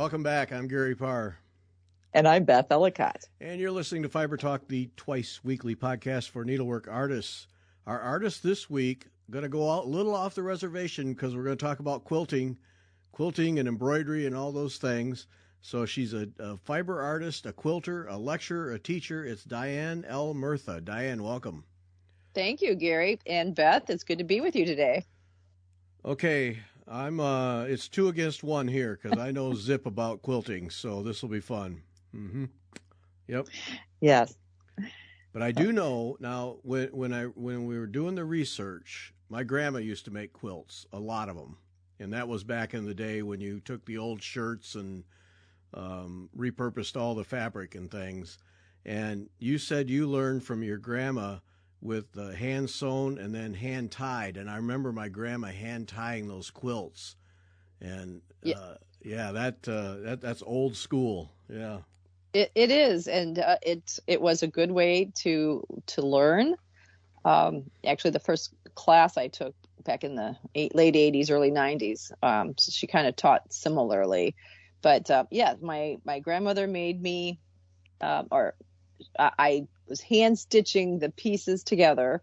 Welcome back. I'm Gary Parr. And I'm Beth Ellicott. And you're listening to Fiber Talk, the twice weekly podcast for needlework artists. Our artist this week, going to go out a little off the reservation because we're going to talk about quilting and embroidery and all those things. So she's a fiber artist, a quilter, a lecturer, a teacher. It's Diane L. Murtha. Diane, welcome. Thank you, Gary. And Beth, it's good to be with you today. Okay, it's 2 against 1 here because I know zip about quilting, so this will be fun. Mm-hmm. Yep. Yes. But I do know now when we were doing the research, my grandma used to make quilts, a lot of them, and that was back in the day when you took the old shirts and repurposed all the fabric and things. And you said you learned from your grandma with hand sewn and then hand tied. And I remember my grandma hand tying those quilts. And that's old school. Yeah. It is, and it was a good way to learn. Actually, the first class I took back in the late 80s, early 90s, so she kind of taught similarly. But my grandmother made me, I was hand stitching the pieces together,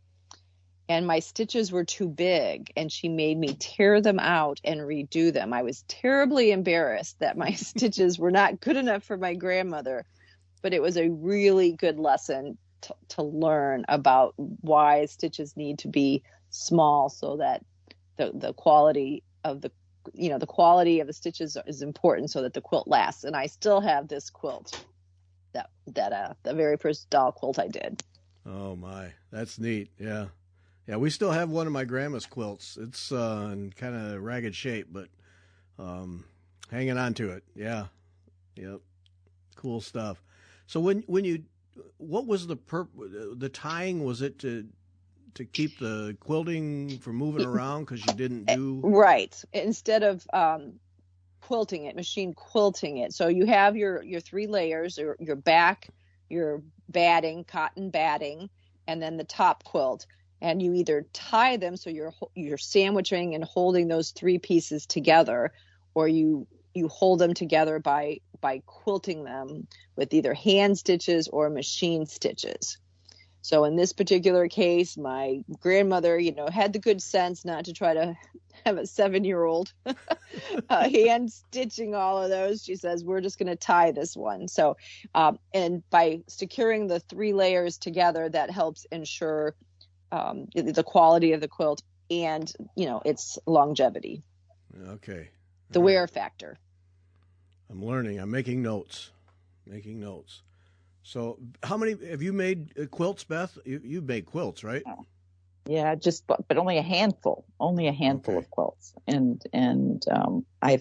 and my stitches were too big, and she made me tear them out and redo them. I was terribly embarrassed that my stitches were not good enough for my grandmother, but it was a really good lesson to learn about why stitches need to be small so that the quality of the stitches is important so that the quilt lasts. And I still have this quilt, that the very first doll quilt I did. Oh my, that's neat. Yeah. Yeah, we still have one of my grandma's quilts. It's in kind of ragged shape, but hanging on to it. Yeah, yep, cool stuff. So what was the tying? Was it to keep the quilting from moving around because you didn't do right instead of quilting it, machine quilting it. So you have your 3 layers, your back, your batting, cotton batting, and then the top quilt. And you either tie them so you're sandwiching and holding those 3 pieces together, or you hold them together by quilting them with either hand stitches or machine stitches. So in this particular case, my grandmother, had the good sense not to try to have a 7-year-old hand stitching all of those. She says, we're just going to tie this one. So, and by securing the 3 layers together, that helps ensure the quality of the quilt and, its longevity. Okay. The wear factor. I'm learning. I'm making notes. So how many have you made quilts, Beth? You've made quilts, right? Yeah, but only a handful Okay. of quilts. And I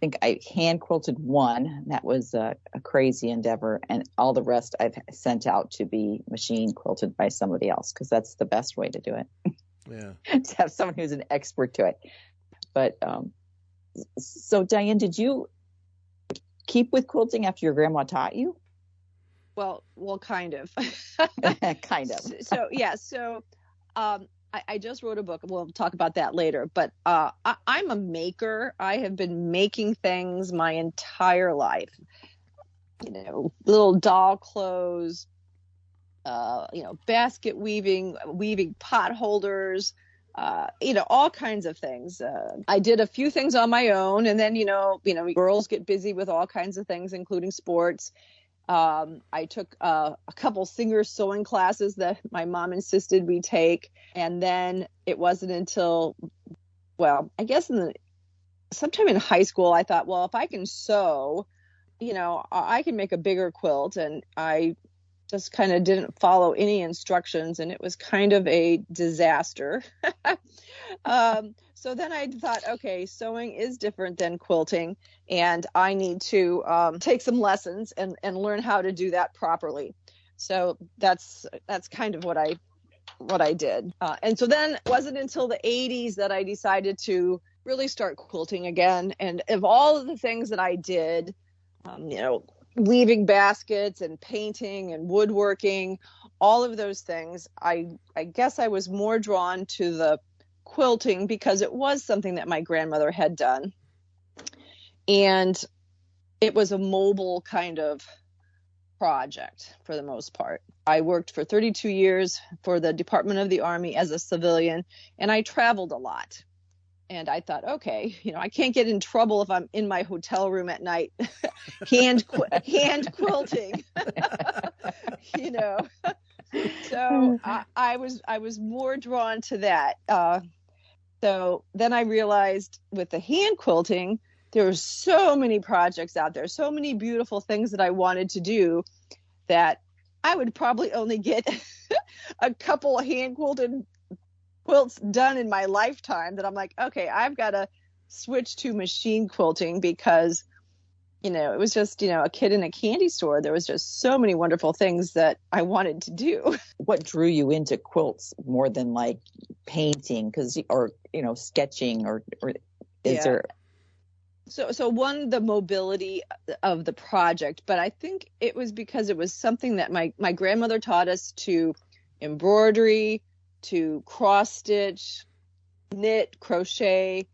think I hand quilted one. That was a crazy endeavor. And all the rest I've sent out to be machine quilted by somebody else because that's the best way to do it. Yeah. To have someone who's an expert to it. But so Diane, did you keep with quilting after your grandma taught you? Well, kind of. Kind of. So I just wrote a book. We'll talk about that later. But I'm a maker. I have been making things my entire life. Little doll clothes, basket weaving pot holders, all kinds of things. I did a few things on my own, and then girls get busy with all kinds of things, including sports. I took a couple singer sewing classes that my mom insisted we take. And then it wasn't until, I guess sometime in high school, I thought, well, if I can sew, I can make a bigger quilt. And I just kind of didn't follow any instructions, and it was kind of a disaster. So then I thought, okay, sewing is different than quilting, and I need to take some lessons and learn how to do that properly. So that's kind of what I did. And so then it wasn't until the 80s that I decided to really start quilting again. And of all of the things that I did, weaving baskets and painting and woodworking, all of those things, I guess I was more drawn to the quilting because it was something that my grandmother had done. And it was a mobile kind of project for the most part. I worked for 32 years for the Department of the Army as a civilian, and I traveled a lot. And I thought, okay, I can't get in trouble if I'm in my hotel room at night, hand quilting, So I was more drawn to that. So then I realized with the hand quilting, there were so many projects out there, so many beautiful things that I wanted to do that I would probably only get a couple of hand quilted quilts done in my lifetime, that I'm like, okay, I've got to switch to machine quilting because, it was just, a kid in a candy store. There was just so many wonderful things that I wanted to do. What drew you into quilts more than like painting or sketching or is there? So one, the mobility of the project, but I think it was because it was something that my grandmother taught us to embroidery, to cross stitch, knit, crochet.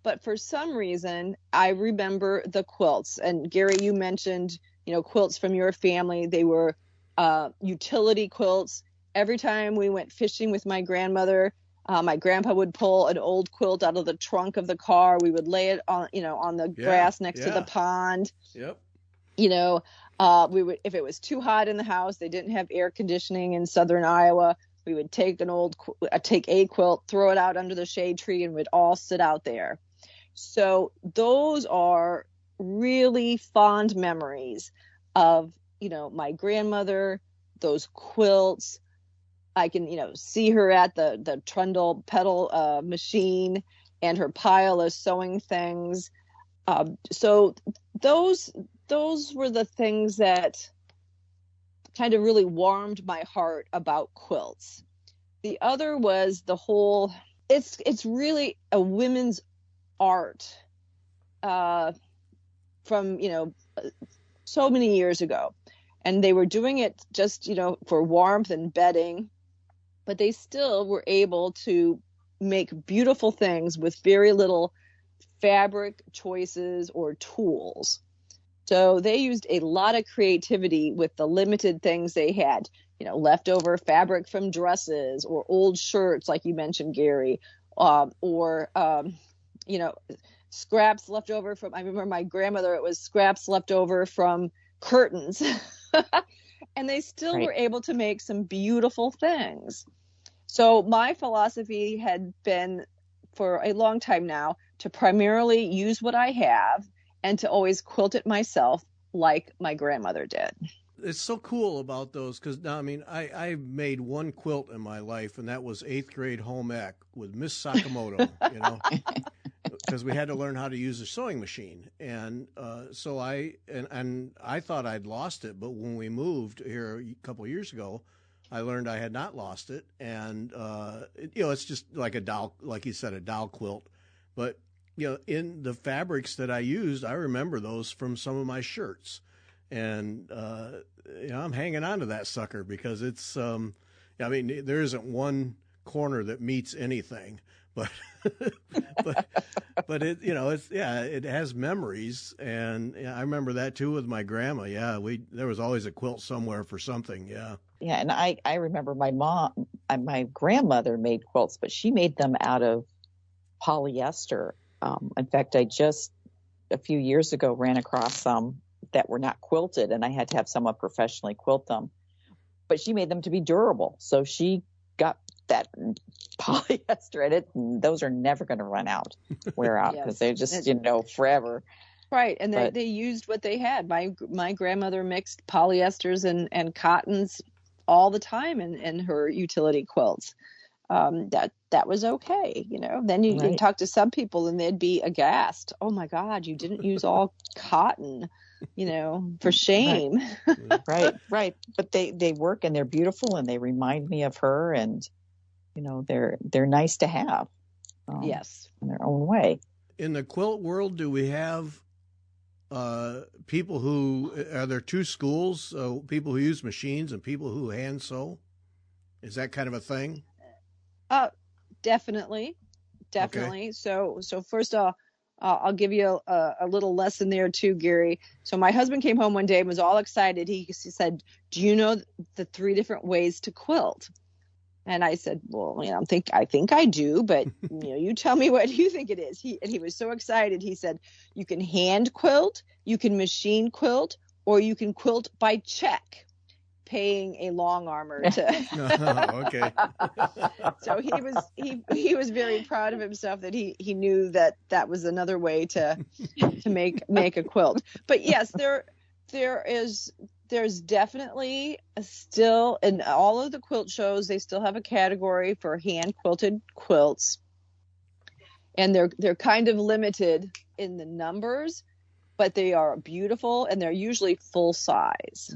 But for some reason, I remember the quilts. And Gary, you mentioned, quilts from your family. They were utility quilts. Every time we went fishing with my grandmother, my grandpa would pull an old quilt out of the trunk of the car. We would lay it on, on the grass next to the pond. Yep. We would, if it was too hot in the house, they didn't have air conditioning in southern Iowa. We would take a quilt, throw it out under the shade tree, and we'd all sit out there. So those are really fond memories of, my grandmother, those quilts. I can, see her at the trundle pedal machine and her pile of sewing things. So those were the things that kind of really warmed my heart about quilts. The other was the whole, it's really a women's art from, so many years ago. And they were doing it just, for warmth and bedding, but they still were able to make beautiful things with very little fabric choices or tools. So they used a lot of creativity with the limited things they had, leftover fabric from dresses or old shirts, like you mentioned, Gary, or scraps left over from, I remember my grandmother, it was scraps left over from curtains. And they still were able to make some beautiful things. So my philosophy had been for a long time now to primarily use what I have and to always quilt it myself like my grandmother did. It's so cool about those because now, I made one quilt in my life, and that was 8th grade home ec with Miss Sakamoto, because we had to learn how to use a sewing machine. And so I thought I'd lost it, but when we moved here a couple of years ago, I learned I had not lost it. And, it's just like a dowel, like you said, a dowel quilt. But, in the fabrics that I used, I remember those from some of my shirts. And, I'm hanging on to that sucker because it's, there isn't one corner that meets anything, but, but it, it has memories. And I remember that too with my grandma. Yeah. There was always a quilt somewhere for something. Yeah. Yeah. And I remember my grandmother made quilts, but she made them out of polyester. In fact, I just a few years ago ran across some that were not quilted, and I had to have someone professionally quilt them. But she made them to be durable, so she got that polyester in it, and those are never going to wear out because they're just forever. Right, and they used what they had. My grandmother mixed polyesters and cottons all the time in her utility quilts. That was okay, Then you talk to some people and they'd be aghast. Oh my God, you didn't use all cotton, for shame. Right. But they work and they're beautiful and they remind me of her, and they're nice to have. Yes, in their own way. In the quilt world, do we have people who are there two schools? People who use machines and people who hand sew. Is that kind of a thing? Definitely. Okay. So first of all, I'll give you a little lesson there too, Gary. So my husband came home one day and was all excited. He said, "Do you know the 3 different ways to quilt?" And I said, "Well, I think I do, but you tell me what you think it is." He was so excited. He said, "You can hand quilt, you can machine quilt, or you can quilt by check, paying a long armor to." Okay. So he was very proud of himself that he knew that was another way to make a quilt. But yes, there's definitely still, in all of the quilt shows, they still have a category for hand quilted quilts, and they're kind of limited in the numbers, but they are beautiful and they're usually full size.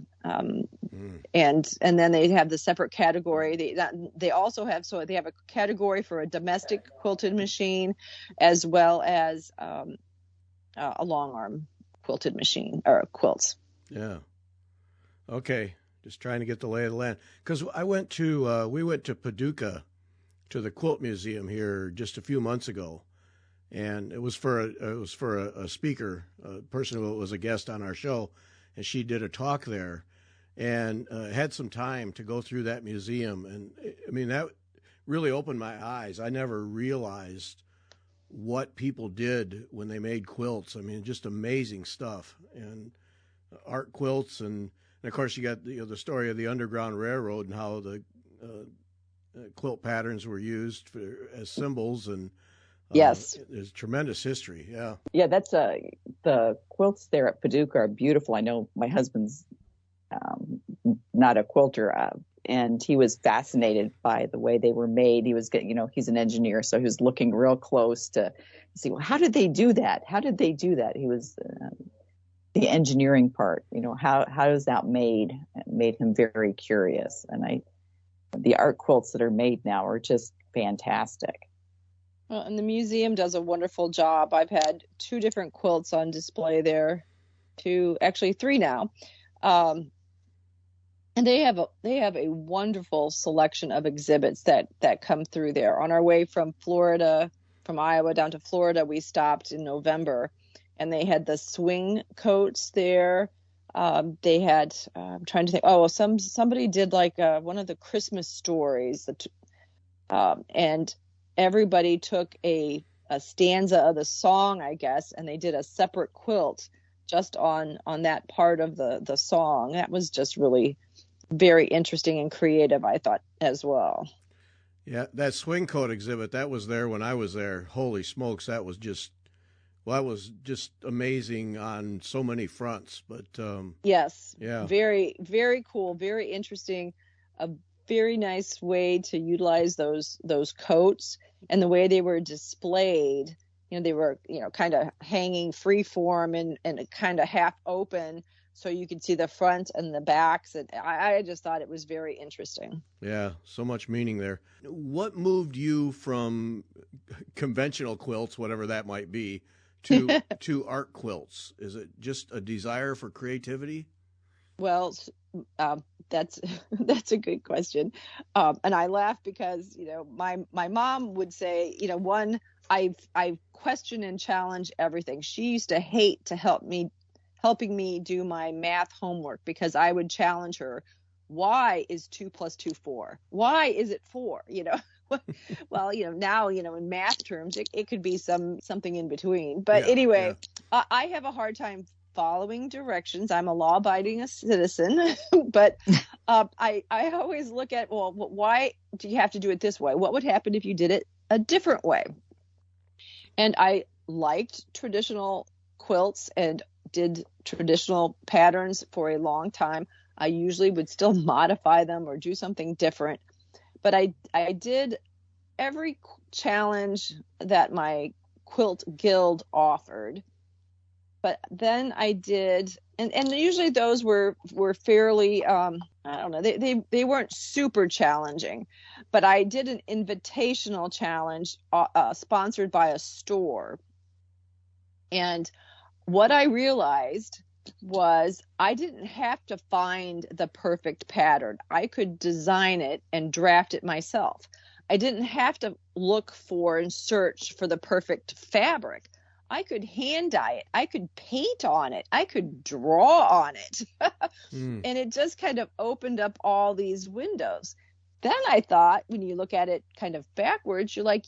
And then they have the separate category. They also have, so they have a category for a domestic quilted machine, as well as a long arm quilted machine or quilts. Yeah. Okay. Just trying to get the lay of the land. Because we went to Paducah, to the Quilt Museum here just a few months ago. And it was for a speaker, a person who was a guest on our show, and she did a talk there, and had some time to go through that museum. And I mean, that really opened my eyes. I never realized what people did when they made quilts. I mean, just amazing stuff, and art quilts, and of course you got the story of the Underground Railroad and how the quilt patterns were used as symbols, and yes, there's tremendous history. Yeah, that's the quilts there at Paducah are beautiful. I know my husband's not a quilter, and he was fascinated by the way they were made. He was he's an engineer, so he was looking real close to see, well, how did they do that? How did they do that? He was the engineering part, how is that made? It made him very curious. And the art quilts that are made now are just fantastic. Well, and the museum does a wonderful job. I've had 2 different quilts on display there, actually 3 now. And they have a wonderful selection of exhibits that come through there. On our way from Iowa down to Florida, we stopped in November, and they had the swing coats there. They had, I'm trying to think, somebody did like one of the Christmas stories, and everybody took a stanza of the song, I guess, and they did a separate quilt just on that part of the song. That was just really very interesting and creative, I thought, as well. Yeah, that swing coat exhibit, that was there when I was there. Holy smokes, that was just amazing on so many fronts. But yes, yeah, very, very cool, very interesting. A very nice way to utilize those coats, and the way they were displayed. They were kind of hanging free form and kind of half open, so you could see the front and the backs. And I just thought it was very interesting. Yeah, so much meaning there. What moved you from conventional quilts, whatever that might be, to art quilts? Is it just a desire for creativity? Well, that's a good question, and I laugh because my mom would say, I question and challenge everything. She used to hate to helping me do my math homework, because I would challenge her. Why is 2 + 2 4? Why is it 4? Well, now, in math terms, it could be something in between. But anyway, I have a hard time following directions. I'm a law-abiding citizen, but I always look at, well, why do you have to do it this way? What would happen if you did it a different way? And I liked traditional quilts and did traditional patterns for a long time. I usually would still modify them or do something different. But I did every challenge that my quilt guild offered. But then I did, and usually those were fairly, I don't know, they weren't super challenging. But I did an invitational challenge sponsored by a store. And what I realized was I didn't have to find the perfect pattern. I could design it and draft it myself. I didn't have to look for and search for the perfect fabric. I could hand dye it. I could paint on it. I could draw on it. Mm. And it just kind of opened up all these windows. Then I thought, when you look at it kind of backwards, you're like,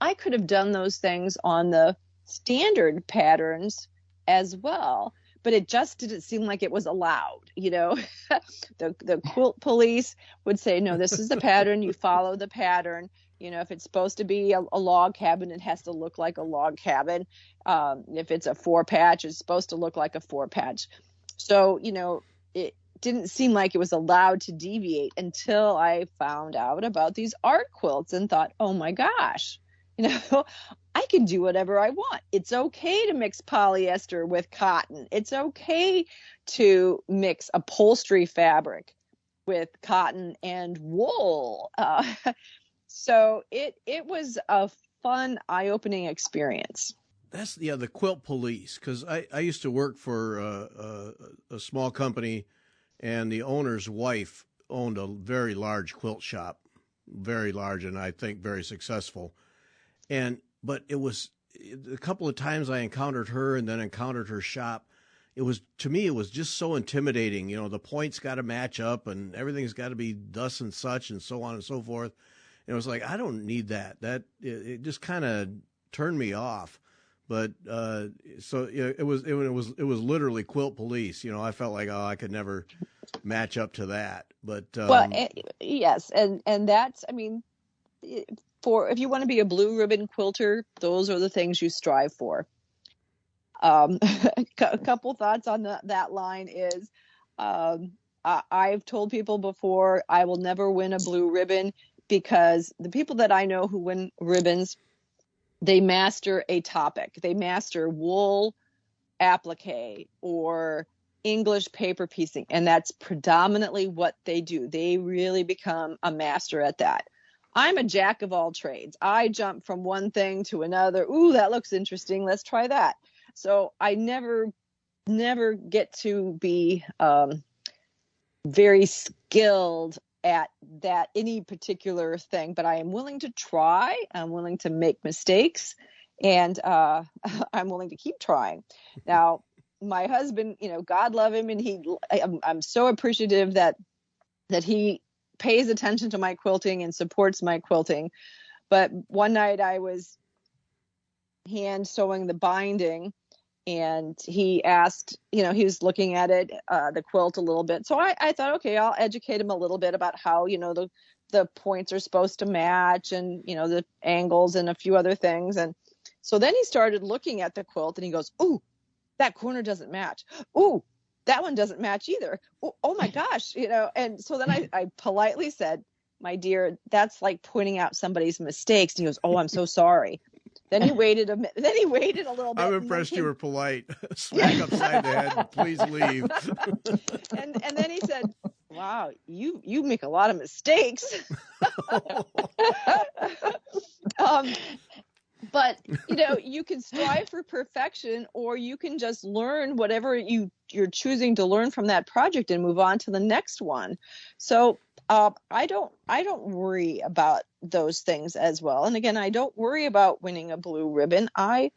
I could have done those things on the standard patterns as well, but it just didn't seem like it was allowed. The quilt police would say, no, this is the pattern. You follow the pattern. If it's supposed to be a log cabin, it has to look like a log cabin. If it's a 4-patch, it's supposed to look like a 4-patch. So, it didn't seem like it was allowed to deviate until I found out about these art quilts and thought, oh my gosh, I can do whatever I want. It's okay to mix polyester with cotton. It's okay to mix upholstery fabric with cotton and wool. So it was a fun, eye-opening experience. That's the quilt police, because I used to work for a small company, and the owner's wife owned a very large quilt shop, very large, and I think very successful. But it was a couple of times I encountered her and then encountered her shop. To me, it was just so intimidating. The points got to match up and everything's got to be thus and such and so on and so forth. And it was like, I don't need that. It just kind of turned me off. But so it was literally quilt police. I felt like, I could never match up to that. But yes, and that's, if you want to be a blue ribbon quilter, those are the things you strive for. A couple thoughts on that line is, I've told people before, I will never win a blue ribbon, because the people that I know who win ribbons, they master a topic. They master wool applique or English paper piecing, and that's predominantly what they do. They really become a master at that. I'm a jack of all trades. I jump from one thing to another. Ooh, that looks interesting. Let's try that. So I never get to be very skilled at that, any particular thing, but I am willing to try. I'm willing to make mistakes, and I'm willing to keep trying. Now, my husband, God love him, and I'm so appreciative that he pays attention to my quilting and supports my quilting. But one night I was hand sewing the binding, and he asked, he was looking at it, the quilt a little bit. So I thought, okay, I'll educate him a little bit about how, the points are supposed to match, and, the angles and a few other things. And so then he started looking at the quilt, and he goes, ooh, that corner doesn't match. Ooh, that one doesn't match either. Oh my gosh, And so then I politely said, my dear, that's like pointing out somebody's mistakes. And he goes, oh, I'm so sorry. Then he waited a minute. Then he waited a little bit. I'm impressed you were polite. Smack upside the head. Please leave. And then he said, "Wow, you make a lot of mistakes." But you can strive for perfection, or you can just learn whatever you're choosing to learn from that project and move on to the next one. So I don't worry about those things as well. And again, I don't worry about winning a blue ribbon. I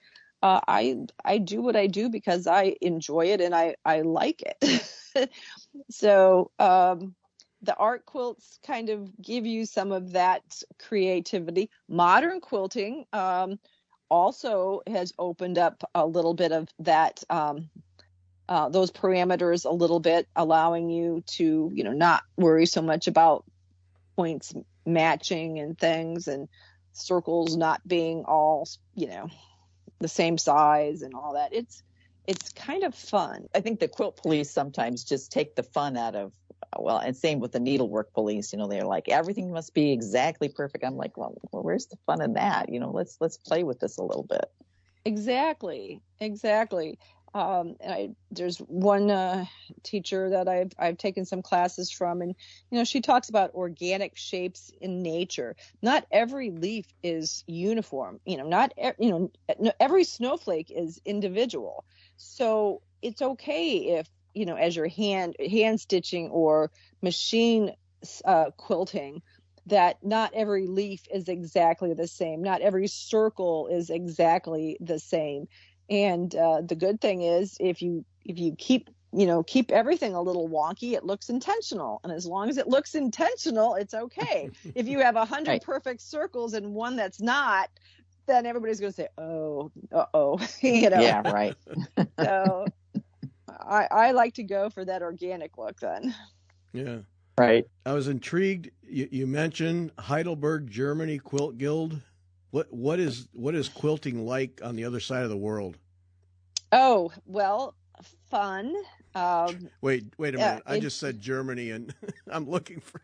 do what I do because I enjoy it and I like it. So the art quilts kind of give you some of that creativity. Modern quilting also has opened up a little bit of that, those parameters a little bit, allowing you to, not worry so much about points matching and things, and circles not being all, the same size and all that. It's kind of fun. I think the quilt police sometimes just take the fun out of, and same with the needlework police. They're like, everything must be exactly perfect. I'm like, well, where's the fun in that? Let's play with this a little bit. Exactly. There's one teacher that I've taken some classes from, and she talks about organic shapes in nature. Not every leaf is uniform. Not every snowflake is individual. So it's okay if as you're hand stitching or machine quilting, that not every leaf is exactly the same. Not every circle is exactly the same. And the good thing is if you keep everything a little wonky, it looks intentional. And as long as it looks intentional, it's okay. If you have 100 Right. perfect circles and one that's not, then everybody's going to say, oh, Yeah, right. So I like to go for that organic look then. Yeah. Right. I was intrigued. You mentioned Heidelberg, Germany Quilt Guild. What is quilting like on the other side of the world? Oh, well, fun. Wait a minute. I just said Germany, and I'm looking for.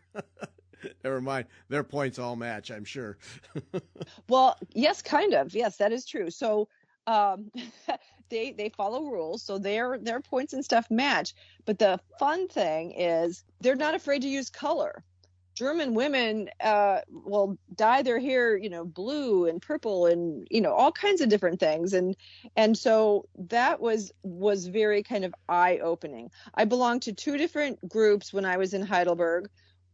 Never mind. Their points all match, I'm sure. Well, yes, kind of. Yes, that is true. So they follow rules, so their points and stuff match. But the fun thing is they're not afraid to use color. German women will dye their hair, blue and purple and all kinds of different things, and so that was very kind of eye-opening. I belonged to two different groups when I was in Heidelberg.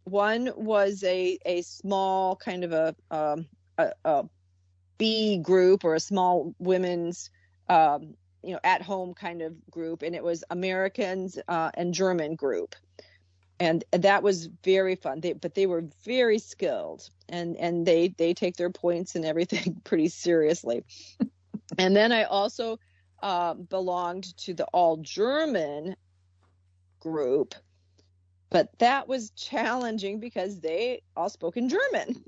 One was a small kind of a B group, or a small women's at home kind of group, and it was Americans and German group. And that was very fun. But they were very skilled, and they take their points and everything pretty seriously. And then I also belonged to the all German group, but that was challenging because they all spoke in German.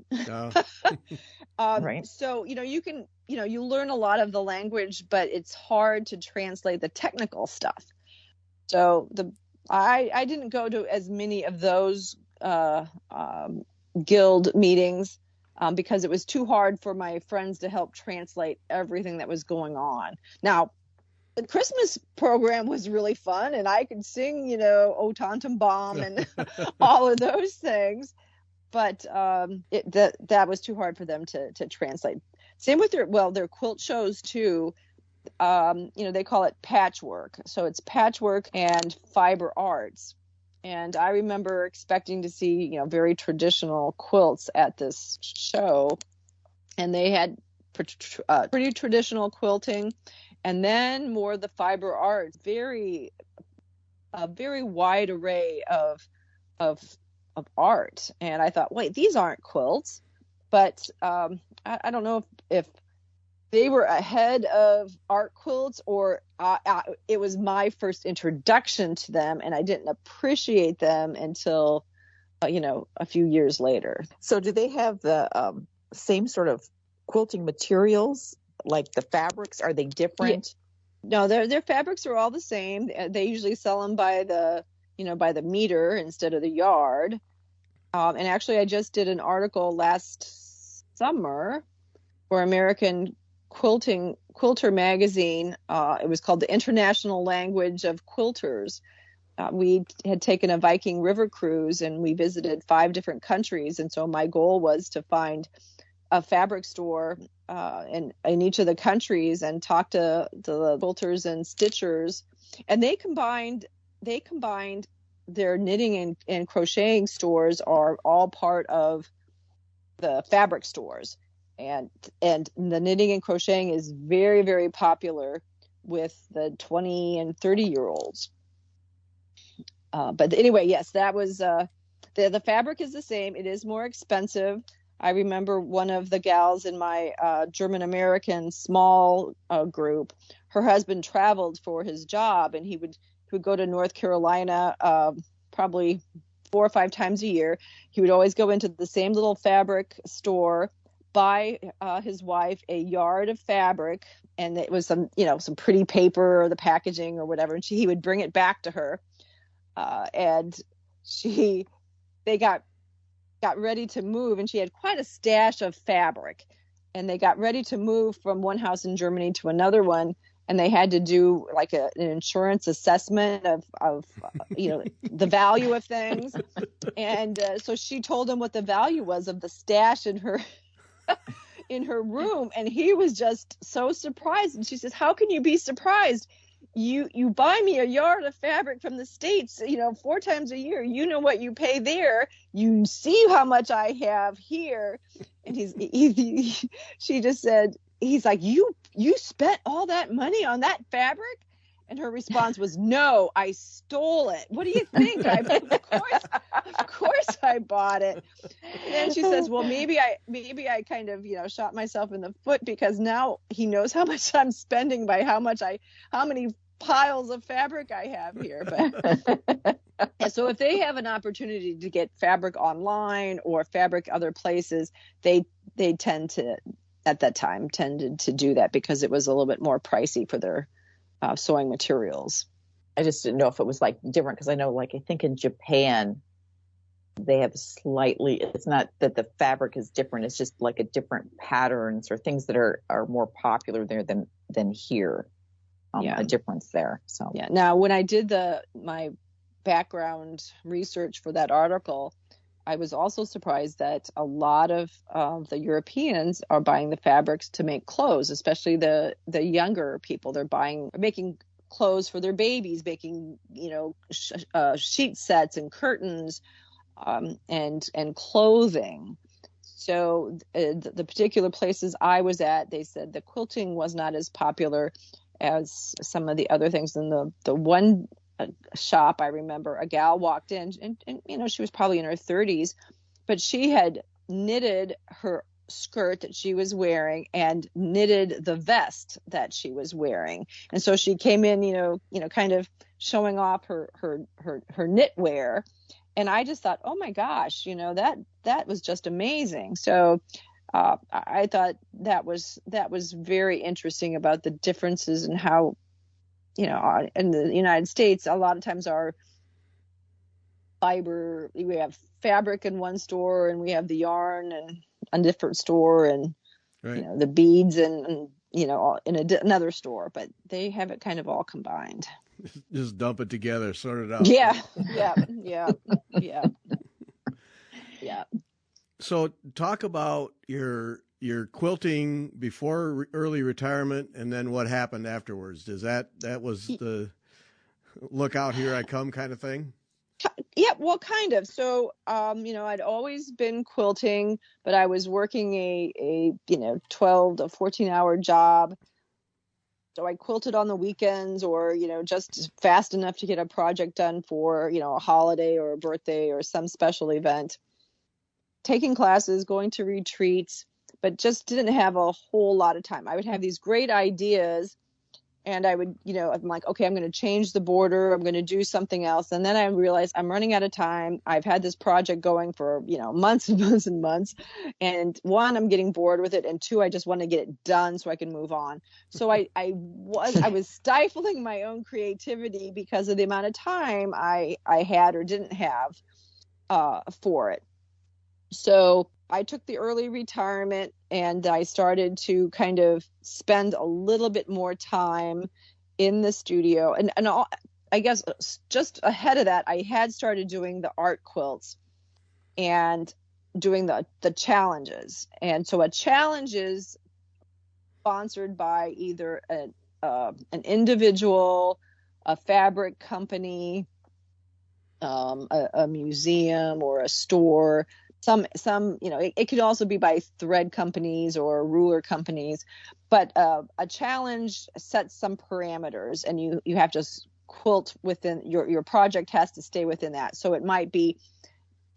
Right. So you can you learn a lot of the language, but it's hard to translate the technical stuff. So I didn't go to as many of those guild meetings because it was too hard for my friends to help translate everything that was going on. Now, the Christmas program was really fun, and I could sing, O Tannenbaum and all of those things, but that was too hard for them to translate. Same with their quilt shows too. They call it patchwork. So it's patchwork and fiber arts. And I remember expecting to see, very traditional quilts at this show. And they had pretty traditional quilting, and then more the fiber arts, a very wide array of art. And I thought, wait, these aren't quilts. But I don't know if they were ahead of art quilts, or it was my first introduction to them, and I didn't appreciate them until, a few years later. So do they have the same sort of quilting materials, like the fabrics? Are they different? No, their fabrics are all the same. They usually sell them by the meter instead of the yard. And actually, I just did an article last summer for American Quilter magazine. It was called The International Language of Quilters. We had taken a Viking river cruise, and we visited 5 different countries. And so my goal was to find a fabric store in each of the countries and talk to the quilters and stitchers. And they combined their knitting and crocheting stores are all part of the fabric stores. And the knitting and crocheting is very, very popular with the 20 and 30-year-olds. But anyway, yes, that was the fabric is the same. It is more expensive. I remember one of the gals in my German-American small group, her husband traveled for his job, and he would go to North Carolina probably 4 or 5 times a year. He would always go into the same little fabric store, buy his wife a yard of fabric, and it was some pretty paper or the packaging or whatever, and he would bring it back to her, and they got ready to move, and she had quite a stash of fabric, and they got ready to move from one house in Germany to another one, and they had to do like an insurance assessment of the value of things, and so she told him what the value was of the stash in her room, and he was just so surprised. And she says, "How can you be surprised? you buy me a yard of fabric from the States, 4 times a year. You know what you pay there. You see how much I have here. And she just said, he's like, you spent all that money on that fabric? And her response was, no, I stole it. What do you think? Of course I bought it. And then she says, well, maybe I kind of, shot myself in the foot, because now he knows how much I'm spending by how many piles of fabric I have here. But so if they have an opportunity to get fabric online or fabric other places, they tended to do that, because it was a little bit more pricey for their sewing materials. I just didn't know if it was like different, because I know, like, I think in Japan they have it's not that the fabric is different, it's just like a different patterns or things that are more popular there than here. A difference there. So yeah. Now, when I did my background research for that article, I was also surprised that a lot of the Europeans are buying the fabrics to make clothes, especially the younger people. They're making clothes for their babies, making sheet sets and curtains and clothing. So the particular places I was at, they said the quilting was not as popular as some of the other things. In the one shop, I remember a gal walked in and she was probably in her 30s, but she had knitted her skirt that she was wearing and knitted the vest that she was wearing. And so she came in, kind of showing off her knitwear. And I just thought, oh my gosh, that was just amazing. So I thought that was very interesting about the differences in how, in the United States, a lot of times our fiber, we have fabric in one store and we have the yarn in a different store, and right. The beads and in another store, but they have it kind of all combined. Just dump it together, sort it out. Yeah. So talk about your quilting before early retirement, and then what happened afterwards. That was the look out, here I come kind of thing? Yeah, well, kind of. So, I'd always been quilting, but I was working a 12 to 14-hour job. So I quilted on the weekends, or, just fast enough to get a project done for, a holiday or a birthday or some special event. Taking classes, going to retreats, but just didn't have a whole lot of time. I would have these great ideas, and I would, I'm like, okay, I'm going to change the border. I'm going to do something else. And then I realized I'm running out of time. I've had this project going for, months and months and months. And 1, I'm getting bored with it. And 2, I just want to get it done so I can move on. So I was stifling my own creativity because of the amount of time I had or didn't have for it. So I took the early retirement, and I started to kind of spend a little bit more time in the studio. And I guess just ahead of that, I had started doing the art quilts and doing the challenges. And so a challenge is sponsored by either an individual, a fabric company, a museum, or a store. Some, it could also be by thread companies or ruler companies, but a challenge sets some parameters, and you have to quilt within your project has to stay within that. So it might be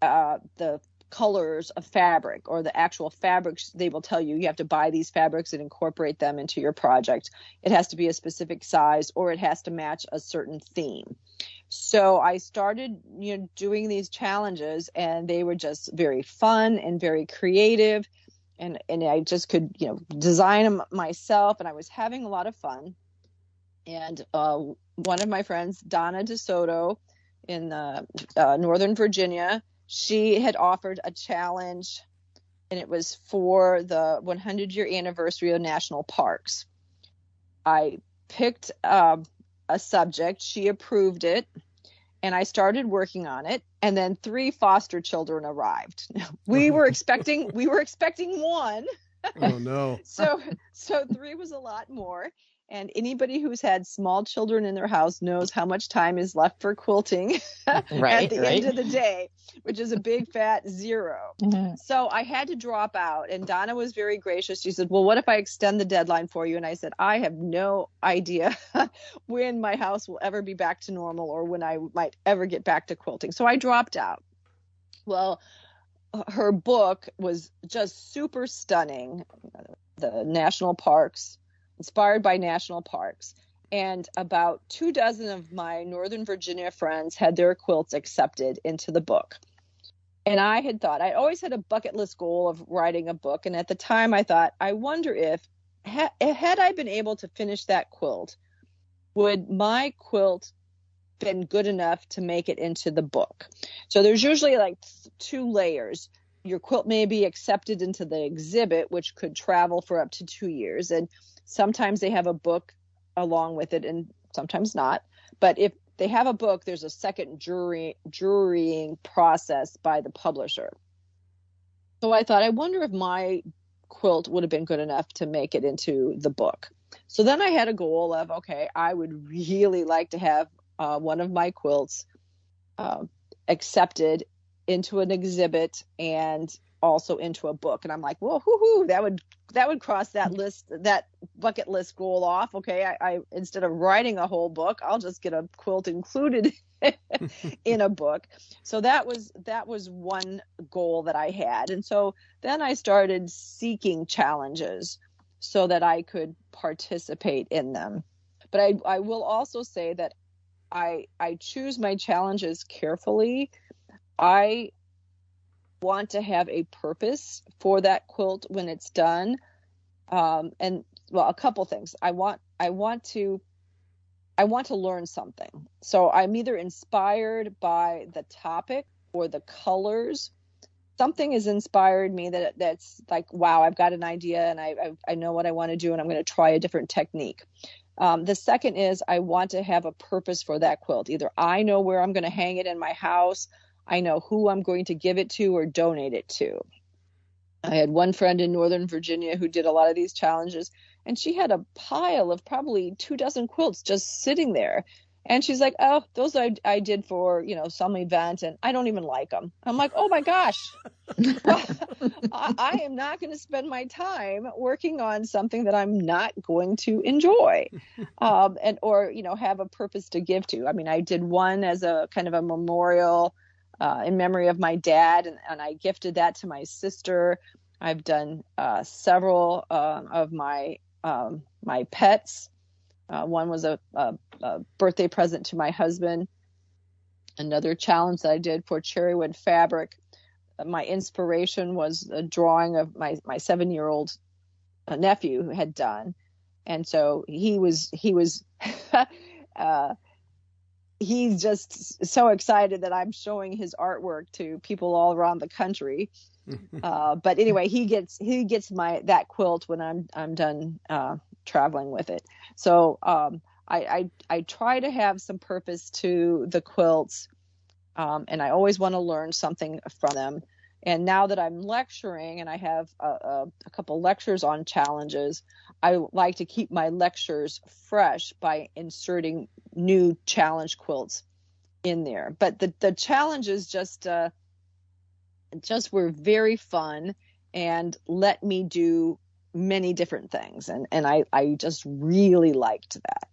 the colors of fabric, or the actual fabrics. They will tell you have to buy these fabrics and incorporate them into your project. It has to be a specific size, or it has to match a certain theme. So I started, doing these challenges, and they were just very fun and very creative, and I just could, design them myself, and I was having a lot of fun. And one of my friends, Donna DeSoto in Northern Virginia, she had offered a challenge, and it was for the 100-year anniversary of national parks. I picked a subject, she approved it, and I started working on it. And then 3 foster children arrived. We were expecting 1. Oh no. So 3 was a lot more. And anybody who's had small children in their house knows how much time is left for quilting at the end of the day, which is a big fat 0. Mm-hmm. So I had to drop out, and Donna was very gracious. She said, well, what if I extend the deadline for you? And I said, I have no idea when my house will ever be back to normal or when I might ever get back to quilting. So I dropped out. Well, her book was just super stunning. The national parks, inspired by national parks. And about 24 of my Northern Virginia friends had their quilts accepted into the book. And I had thought, I always had a bucket list goal of writing a book. And at the time I thought, I wonder if, had I been able to finish that quilt, would my quilt been good enough to make it into the book? So there's usually like 2 layers. Your quilt may be accepted into the exhibit, which could travel for up to 2 years. And sometimes they have a book along with it and sometimes not. But if they have a book, there's a second jurying process by the publisher. So I thought, I wonder if my quilt would have been good enough to make it into the book. So then I had a goal of, okay, I would really like to have one of my quilts accepted into an exhibit and also into a book. And I'm like, well, that would cross that list, that bucket list goal off. Okay, I instead of writing a whole book, I'll just get a quilt included in a book. So that was one goal that I had. And so then I started seeking challenges so that I could participate in them. But I will also say that I choose my challenges carefully. I want to have a purpose for that quilt when it's done. And well, a couple things. I want to learn something. So I'm either inspired by the topic or the colors. Something has inspired me that's like, wow, I've got an idea and I know what I want to do and I'm going to try a different technique. The second is I want to have a purpose for that quilt. Either I know where I'm going to hang it in my house, I know who I'm going to give it to or donate it to. I had one friend in Northern Virginia who did a lot of these challenges, and she had a pile of probably 24 quilts just sitting there. And she's like, oh, those I did for, some event, and I don't even like them. I'm like, oh my gosh, well, I am not going to spend my time working on something that I'm not going to enjoy, or have a purpose to give to. I mean, I did one as a kind of a memorial in memory of my dad, and I gifted that to my sister. I've done several of my pets. One was a birthday present to my husband. Another challenge that I did for cherrywood fabric. My inspiration was a drawing of my 7-year-old nephew who had done. And so he's just so excited that I'm showing his artwork to people all around the country. But anyway, he gets that quilt when I'm done traveling with it. So I try to have some purpose to the quilts, and I always want to learn something from them. And now that I'm lecturing and I have a couple lectures on challenges, I like to keep my lectures fresh by inserting new challenge quilts in there. But the challenges just were very fun and let me do many different things. And I just really liked that.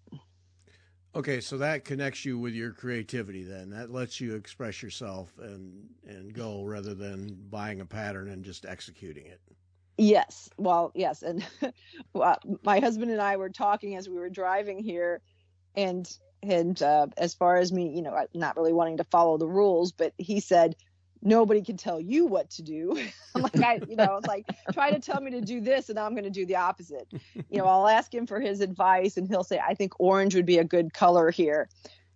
Okay, so that connects you with your creativity then. That lets you express yourself and go rather than buying a pattern and just executing it. Yes. Well, yes. And my husband and I were talking as we were driving here, and as far as me, not really wanting to follow the rules, but he said, nobody can tell you what to do. I'm like, it's like, try to tell me to do this and I'm going to do the opposite. I'll ask him for his advice and he'll say, I think orange would be a good color here.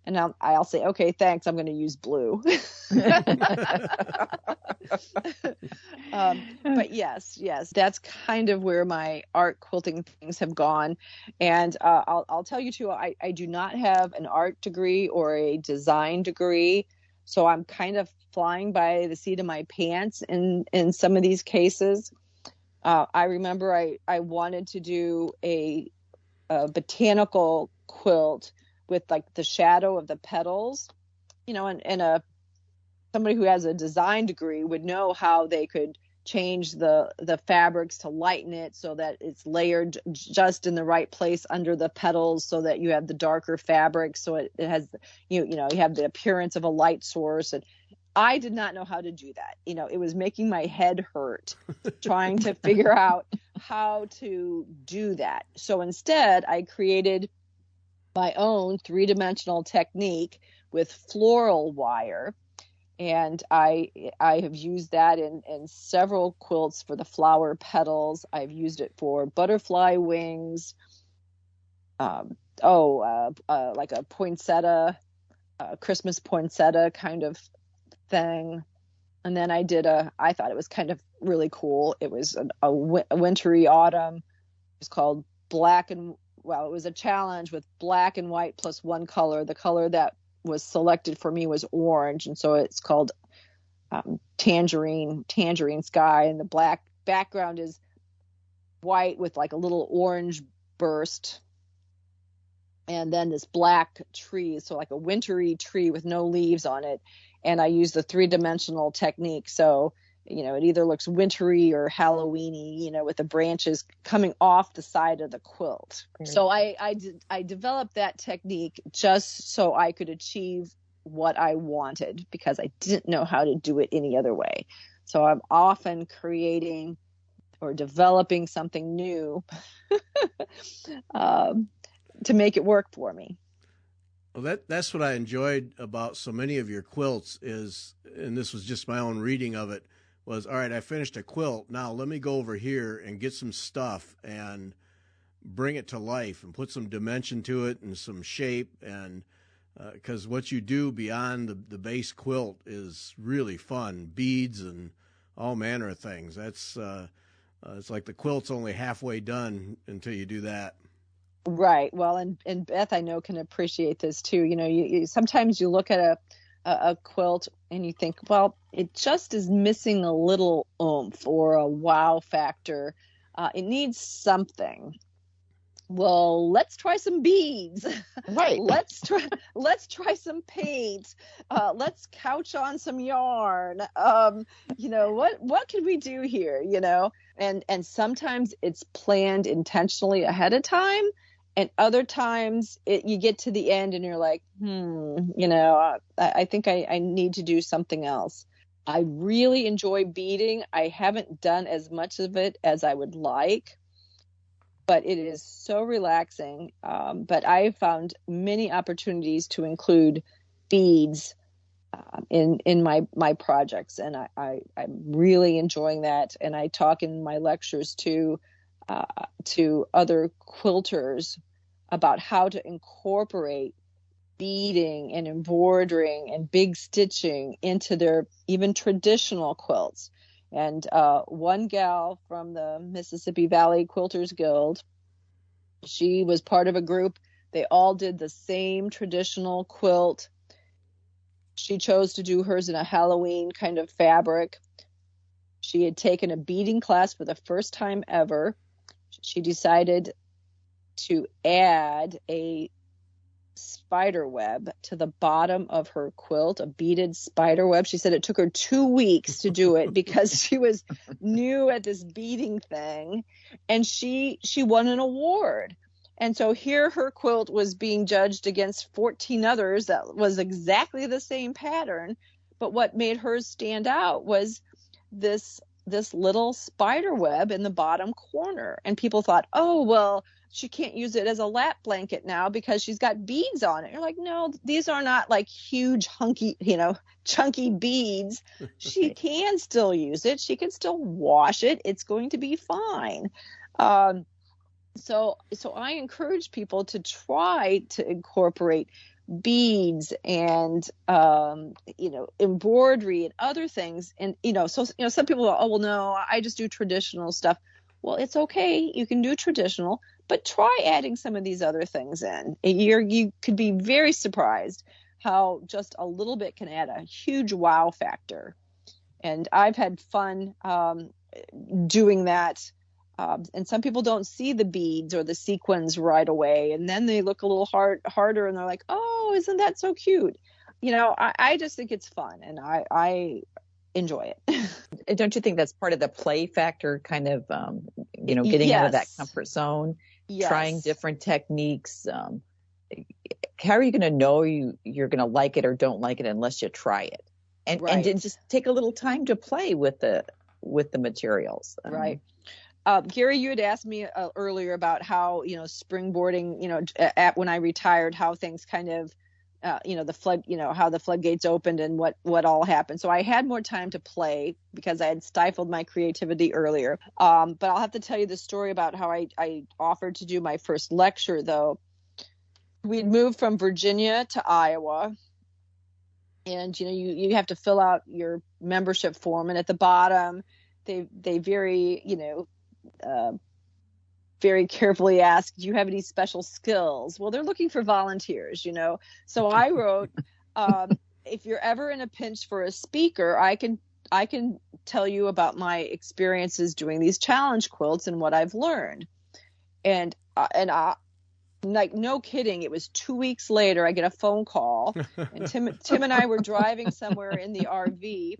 And I'll say, okay, thanks. I'm going to use blue. But yes, that's kind of where my art quilting things have gone. And I'll tell you too, I do not have an art degree or a design degree. So I'm kind of flying by the seat of my pants in some of these cases. I remember I wanted to do a a botanical quilt with like the shadow of the petals, and somebody who has a design degree would know how they could change the fabrics to lighten it so that it's layered just in the right place under the petals, so that you have the darker fabric, so it has you have the appearance of a light source. And I did not know how to do that. It was making my head hurt trying to figure out how to do that. So instead, I created my own 3-dimensional technique with floral wire. And I have used that in several quilts for the flower petals. I've used it for butterfly wings, like a poinsettia, Christmas poinsettia kind of thing. And then I thought it was kind of really cool. It was a wintry autumn. It was called it was a challenge with black and white plus one color. The color that was selected for me was orange, and so it's called tangerine sky, and the black background is white with like a little orange burst, and then this black tree, so like a wintry tree with no leaves on it. And I use the 3-dimensional technique, so it either looks wintry or Halloweeny, with the branches coming off the side of the quilt. So I developed that technique just so I could achieve what I wanted, because I didn't know how to do it any other way. So I'm often creating or developing something new to make it work for me. Well, that's what I enjoyed about so many of your quilts is, and this was just my own reading of it, was, all right, I finished a quilt. Now let me go over here and get some stuff and bring it to life and put some dimension to it and some shape. And because what you do beyond the base quilt is really fun, beads and all manner of things. That's it's like the quilt's only halfway done until you do that. Right. Well, and Beth, I know, can appreciate this too. You sometimes you look at a quilt and you think, well, it just is missing a little oomph or a wow factor. It needs something. Well, let's try some beads. Right. let's try some paint. Let's couch on some yarn. What can we do here? And sometimes it's planned intentionally ahead of time. And other times you get to the end and you're like, I think I need to do something else. I really enjoy beading. I haven't done as much of it as I would like, but it is so relaxing. But I found many opportunities to include beads in my projects, and I'm really enjoying that. And I talk in my lectures to other quilters about how to incorporate beading and embroidering and big stitching into their even traditional quilts. And one gal from the Mississippi Valley Quilters Guild, she was part of a group. They all did the same traditional quilt. She chose to do hers in a Halloween kind of fabric. She had taken a beading class for the first time ever. She decided to add a spider web to the bottom of her quilt, a beaded spider web. She said it took her 2 weeks to do it because she was new at this beading thing, and she won an award. And so here her quilt was being judged against 14 others that was exactly the same pattern. But what made hers stand out was this little spider web in the bottom corner. And people thought, oh, well, she can't use it as a lap blanket now because she's got beads on it. You're like, no, these are not like huge, hunky, chunky beads. She can still use it. She can still wash it. It's going to be fine. So I encourage people to try to incorporate beads and embroidery and other things. And some people go, oh well, no, I just do traditional stuff. Well, it's okay, you can do traditional, but try adding some of these other things in. You could be very surprised how just a little bit can add a huge wow factor. And I've had fun doing that and some people don't see the beads or the sequins right away, and then they look a little harder, and they're like, oh, isn't that so cute? I just think it's fun, and I enjoy it. Don't you think that's part of the play factor, kind of, getting out of that Yes. comfort zone, Yes. trying different techniques? How are you going to know you're going to like it or don't like it unless you try it? And Right. and just take a little time to play with the materials. Right. Gary, you had asked me earlier about how, springboarding, when I retired, how things kind of, how the floodgates opened and what all happened. So I had more time to play because I had stifled my creativity earlier. But I'll have to tell you the story about how I offered to do my first lecture, though. We'd moved from Virginia to Iowa. And, you have to fill out your membership form. And at the bottom, they very, very carefully ask, do you have any special skills? Well, they're looking for volunteers, So I wrote, if you're ever in a pinch for a speaker, I can tell you about my experiences doing these challenge quilts and what I've learned. And I, like, no kidding, it was 2 weeks later, I get a phone call, and Tim and I were driving somewhere in the RV,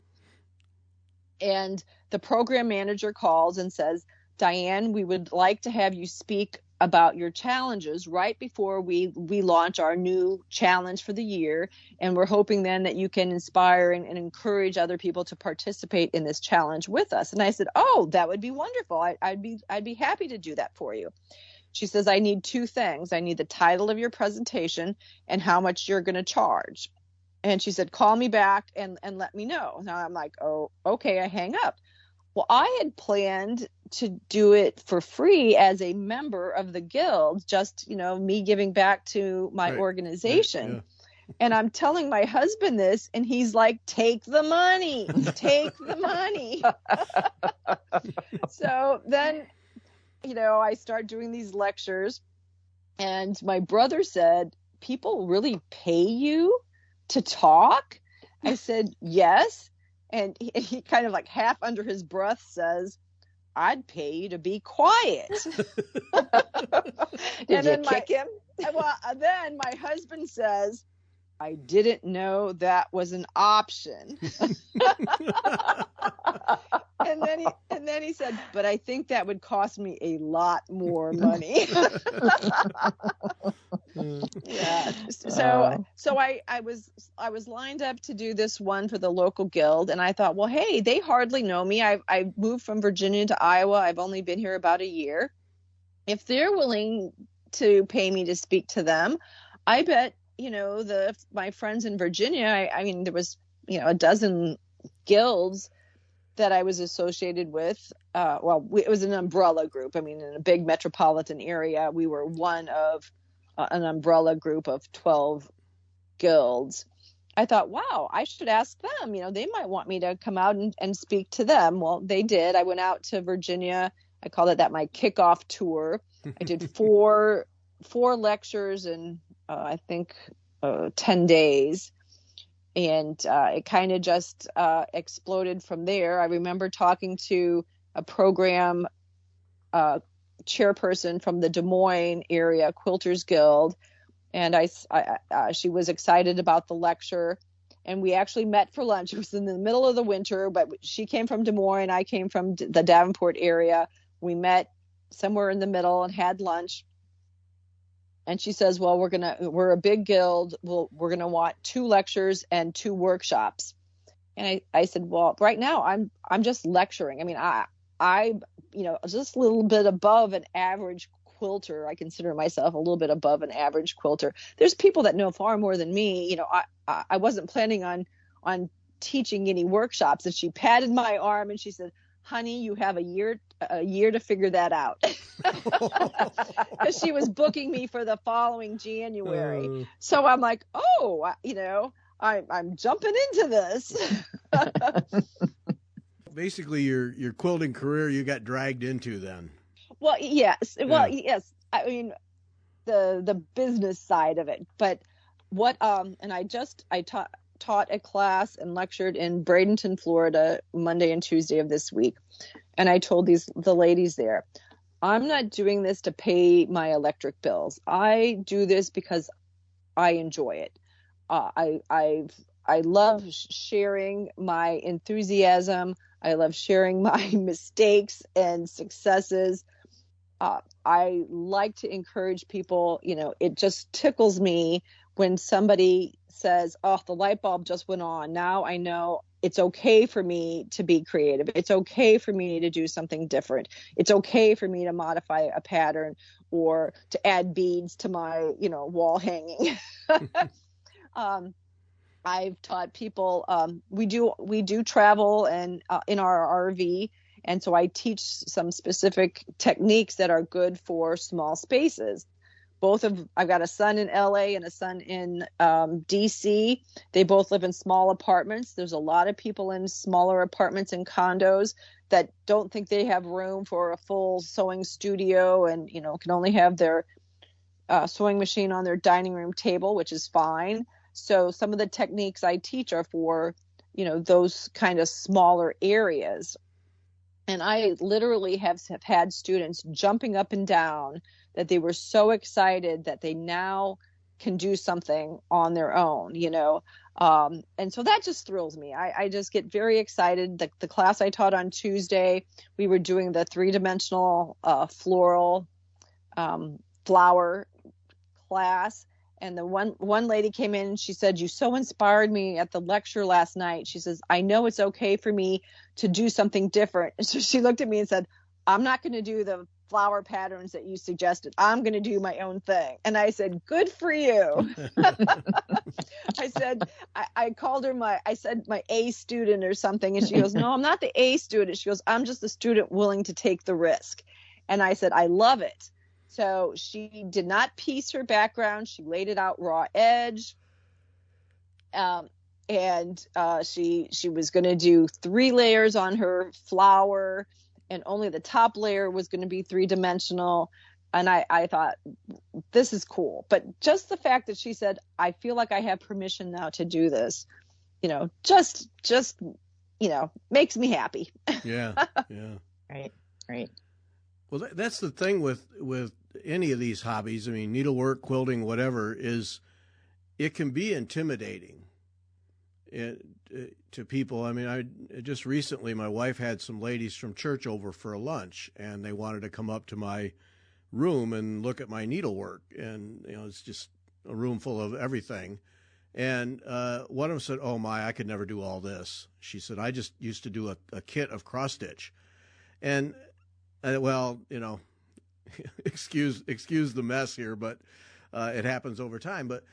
and the program manager calls and says, Diane, we would like to have you speak about your challenges right before we launch our new challenge for the year. And we're hoping then that you can inspire and encourage other people to participate in this challenge with us. And I said, oh, that would be wonderful. I'd be happy to do that for you. She says, I need two things. I need the title of your presentation and how much you're going to charge. And she said, call me back and let me know. Now I'm like, oh, okay. I hang up. Well, I had planned to do it for free as a member of the guild, just, me giving back to my organization. Right, yeah. And I'm telling my husband this, and he's like, take the money, take the money. So then, I start doing these lectures, and my brother said, people really pay you to talk? I said, yes. And he kind of like half under his breath says, I'd pay you to be quiet. Did you kick him? Well, then my husband says, I didn't know that was an option. And then he said, but I think that would cost me a lot more money. Yeah. So I was lined up to do this one for the local guild, and I thought, well, hey, they hardly know me. I moved from Virginia to Iowa. I've only been here about a year. If they're willing to pay me to speak to them, I bet, my friends in Virginia, I mean, there was, a dozen guilds that I was associated with. It was an umbrella group. I mean, in a big metropolitan area, we were one of an umbrella group of 12 guilds. I thought, wow, I should ask them. They might want me to come out and speak to them. Well, they did. I went out to Virginia. I called it my kickoff tour. I did four lectures in, I think, 10 days. And it kind of just exploded from there. I remember talking to a program chairperson from the Des Moines area Quilters Guild, and she was excited about the lecture, and we actually met for lunch. It was in the middle of the winter, but she came from Des Moines, I came from the Davenport area. We met somewhere in the middle and had lunch. And she says, well, we're a big guild. We're going to want 2 lectures and 2 workshops. And I said, well, right now I'm just lecturing. I mean, I just a little bit above an average quilter. I consider myself a little bit above an average quilter. There's people that know far more than me. I wasn't planning on teaching any workshops. And she patted my arm and she said, honey, you have a year to figure that out. Because she was booking me for the following January. So I'm like, oh, I'm jumping into this. Basically, your quilting career you got dragged into then. Well, yes. Well, yes. I mean, the business side of it. But what and I taught a class and lectured in Bradenton, Florida, Monday and Tuesday of this week. And I told the ladies there, I'm not doing this to pay my electric bills. I do this because I enjoy it. I love sharing my enthusiasm. I love sharing my mistakes and successes. I like to encourage people. It just tickles me when somebody says, "Oh, the light bulb just went on. Now I know it's okay for me to be creative. It's okay for me to do something different. It's okay for me to modify a pattern or to add beads to my, wall hanging." I've taught people. We do travel and in our RV, and so I teach some specific techniques that are good for small spaces. I've got a son in LA and a son in DC. They both live in small apartments. There's a lot of people in smaller apartments and condos that don't think they have room for a full sewing studio and, can only have their sewing machine on their dining room table, which is fine. So some of the techniques I teach are for, those kind of smaller areas. And I literally have had students jumping up and down that they were so excited that they now can do something on their own, and so that just thrills me. I just get very excited. The class I taught on Tuesday, we were doing the 3-dimensional floral flower class. And the one lady came in and she said, "You so inspired me at the lecture last night." She says, "I know it's okay for me to do something different." And so she looked at me and said, "I'm not going to do the flower patterns that you suggested. I'm going to do my own thing." And I said, "Good for you." I said, I called her my A student or something. And she goes, "No, I'm not the A student." She goes, "I'm just the student willing to take the risk." And I said, "I love it." So she did not piece her background. She laid it out raw edge. And she was going to do 3 layers on her flower, and only the top layer was going to be 3-dimensional. And I thought, this is cool. But just the fact that she said, "I feel like I have permission now to do this," just makes me happy. Yeah. Right. Well, that's the thing with any of these hobbies. I mean, needlework, quilting, whatever, is it can be intimidating to people. I mean, I just recently, my wife had some ladies from church over for a lunch, and they wanted to come up to my room and look at my needlework. And, it's just a room full of everything. And one of them said, "Oh, my, I could never do all this." She said, "I just used to do a kit of cross stitch." And well, excuse the mess here, but it happens over time. But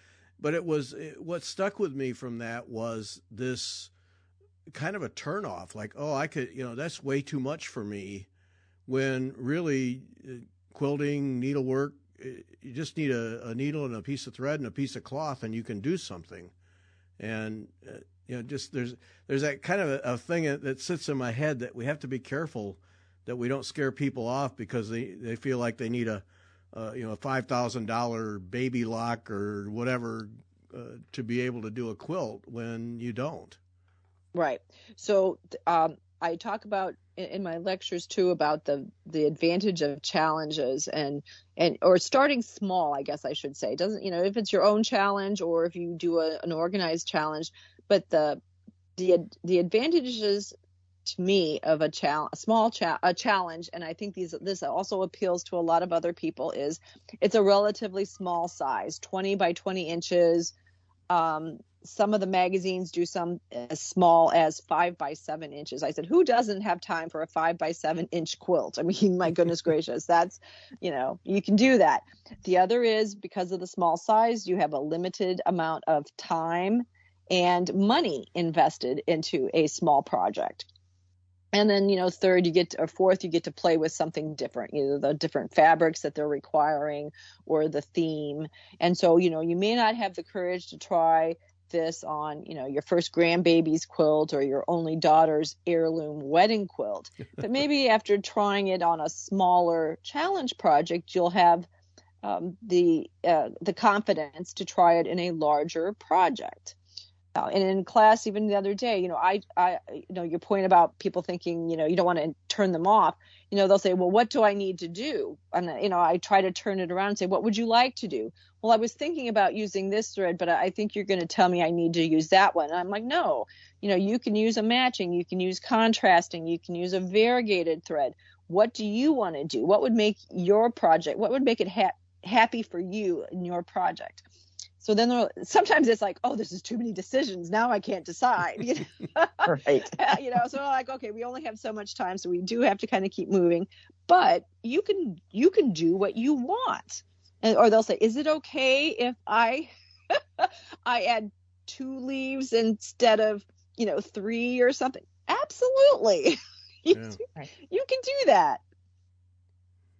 what stuck with me from that was this kind of a turnoff, like, oh, I could, that's way too much for me. When really, quilting, needlework, you just need a needle and a piece of thread and a piece of cloth, and you can do something. And just there's that kind of a thing that sits in my head that we have to be careful that we don't scare people off because they feel like they need a $5,000 baby lock or whatever to be able to do a quilt when you don't. Right. So I talk about in my lectures too about the advantage of challenges and or starting small, I guess I should say. It doesn't, if it's your own challenge or if you do an organized challenge, but the advantages to me of a challenge, and I think this also appeals to a lot of other people, is it's a relatively small size, 20 by 20 inches. Some of the magazines do some as small as 5 by 7 inches. I said, who doesn't have time for a 5 by 7 inch quilt? I mean, my goodness gracious, that's, you can do that. The other is because of the small size, you have a limited amount of time and money invested into a small project. And then, fourth, you get to play with something different, either the different fabrics that they're requiring or the theme. And so, you may not have the courage to try this on, your first grandbaby's quilt or your only daughter's heirloom wedding quilt. But maybe after trying it on a smaller challenge project, you'll have the confidence to try it in a larger project. And in class, even the other day, your point about people thinking, you don't want to turn them off, they'll say, well, what do I need to do? And, I try to turn it around and say, what would you like to do? Well, I was thinking about using this thread, but I think you're going to tell me I need to use that one. And I'm like, no, you can use a matching, you can use contrasting, you can use a variegated thread. What do you want to do? What would make your project, what would make it happy for you in your project? So then sometimes it's like, oh, this is too many decisions. Now I can't decide. Right. So like, okay, we only have so much time, so we do have to kind of keep moving. But you can do what you want. Or they'll say, is it okay if I add 2 leaves instead of 3 or something? Absolutely. You can do that.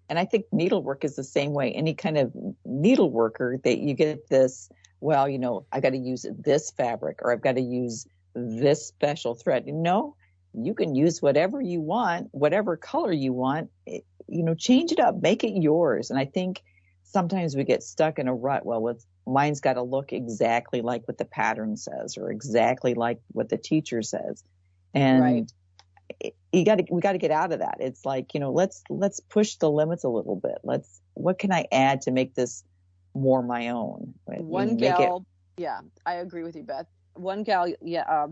And I think needlework is the same way. Any kind of needleworker that you get this, well, I got to use this fabric or I've got to use this special thread. You can use whatever you want, whatever color you want, change it up, make it yours. And I think sometimes we get stuck in a rut. Well, mine's got to look exactly like what the pattern says or exactly like what the teacher says. And right. We got to get out of that. It's like, let's push the limits a little bit. What can I add to make this more my own? One gal, yeah, I agree with you, Beth. One gal,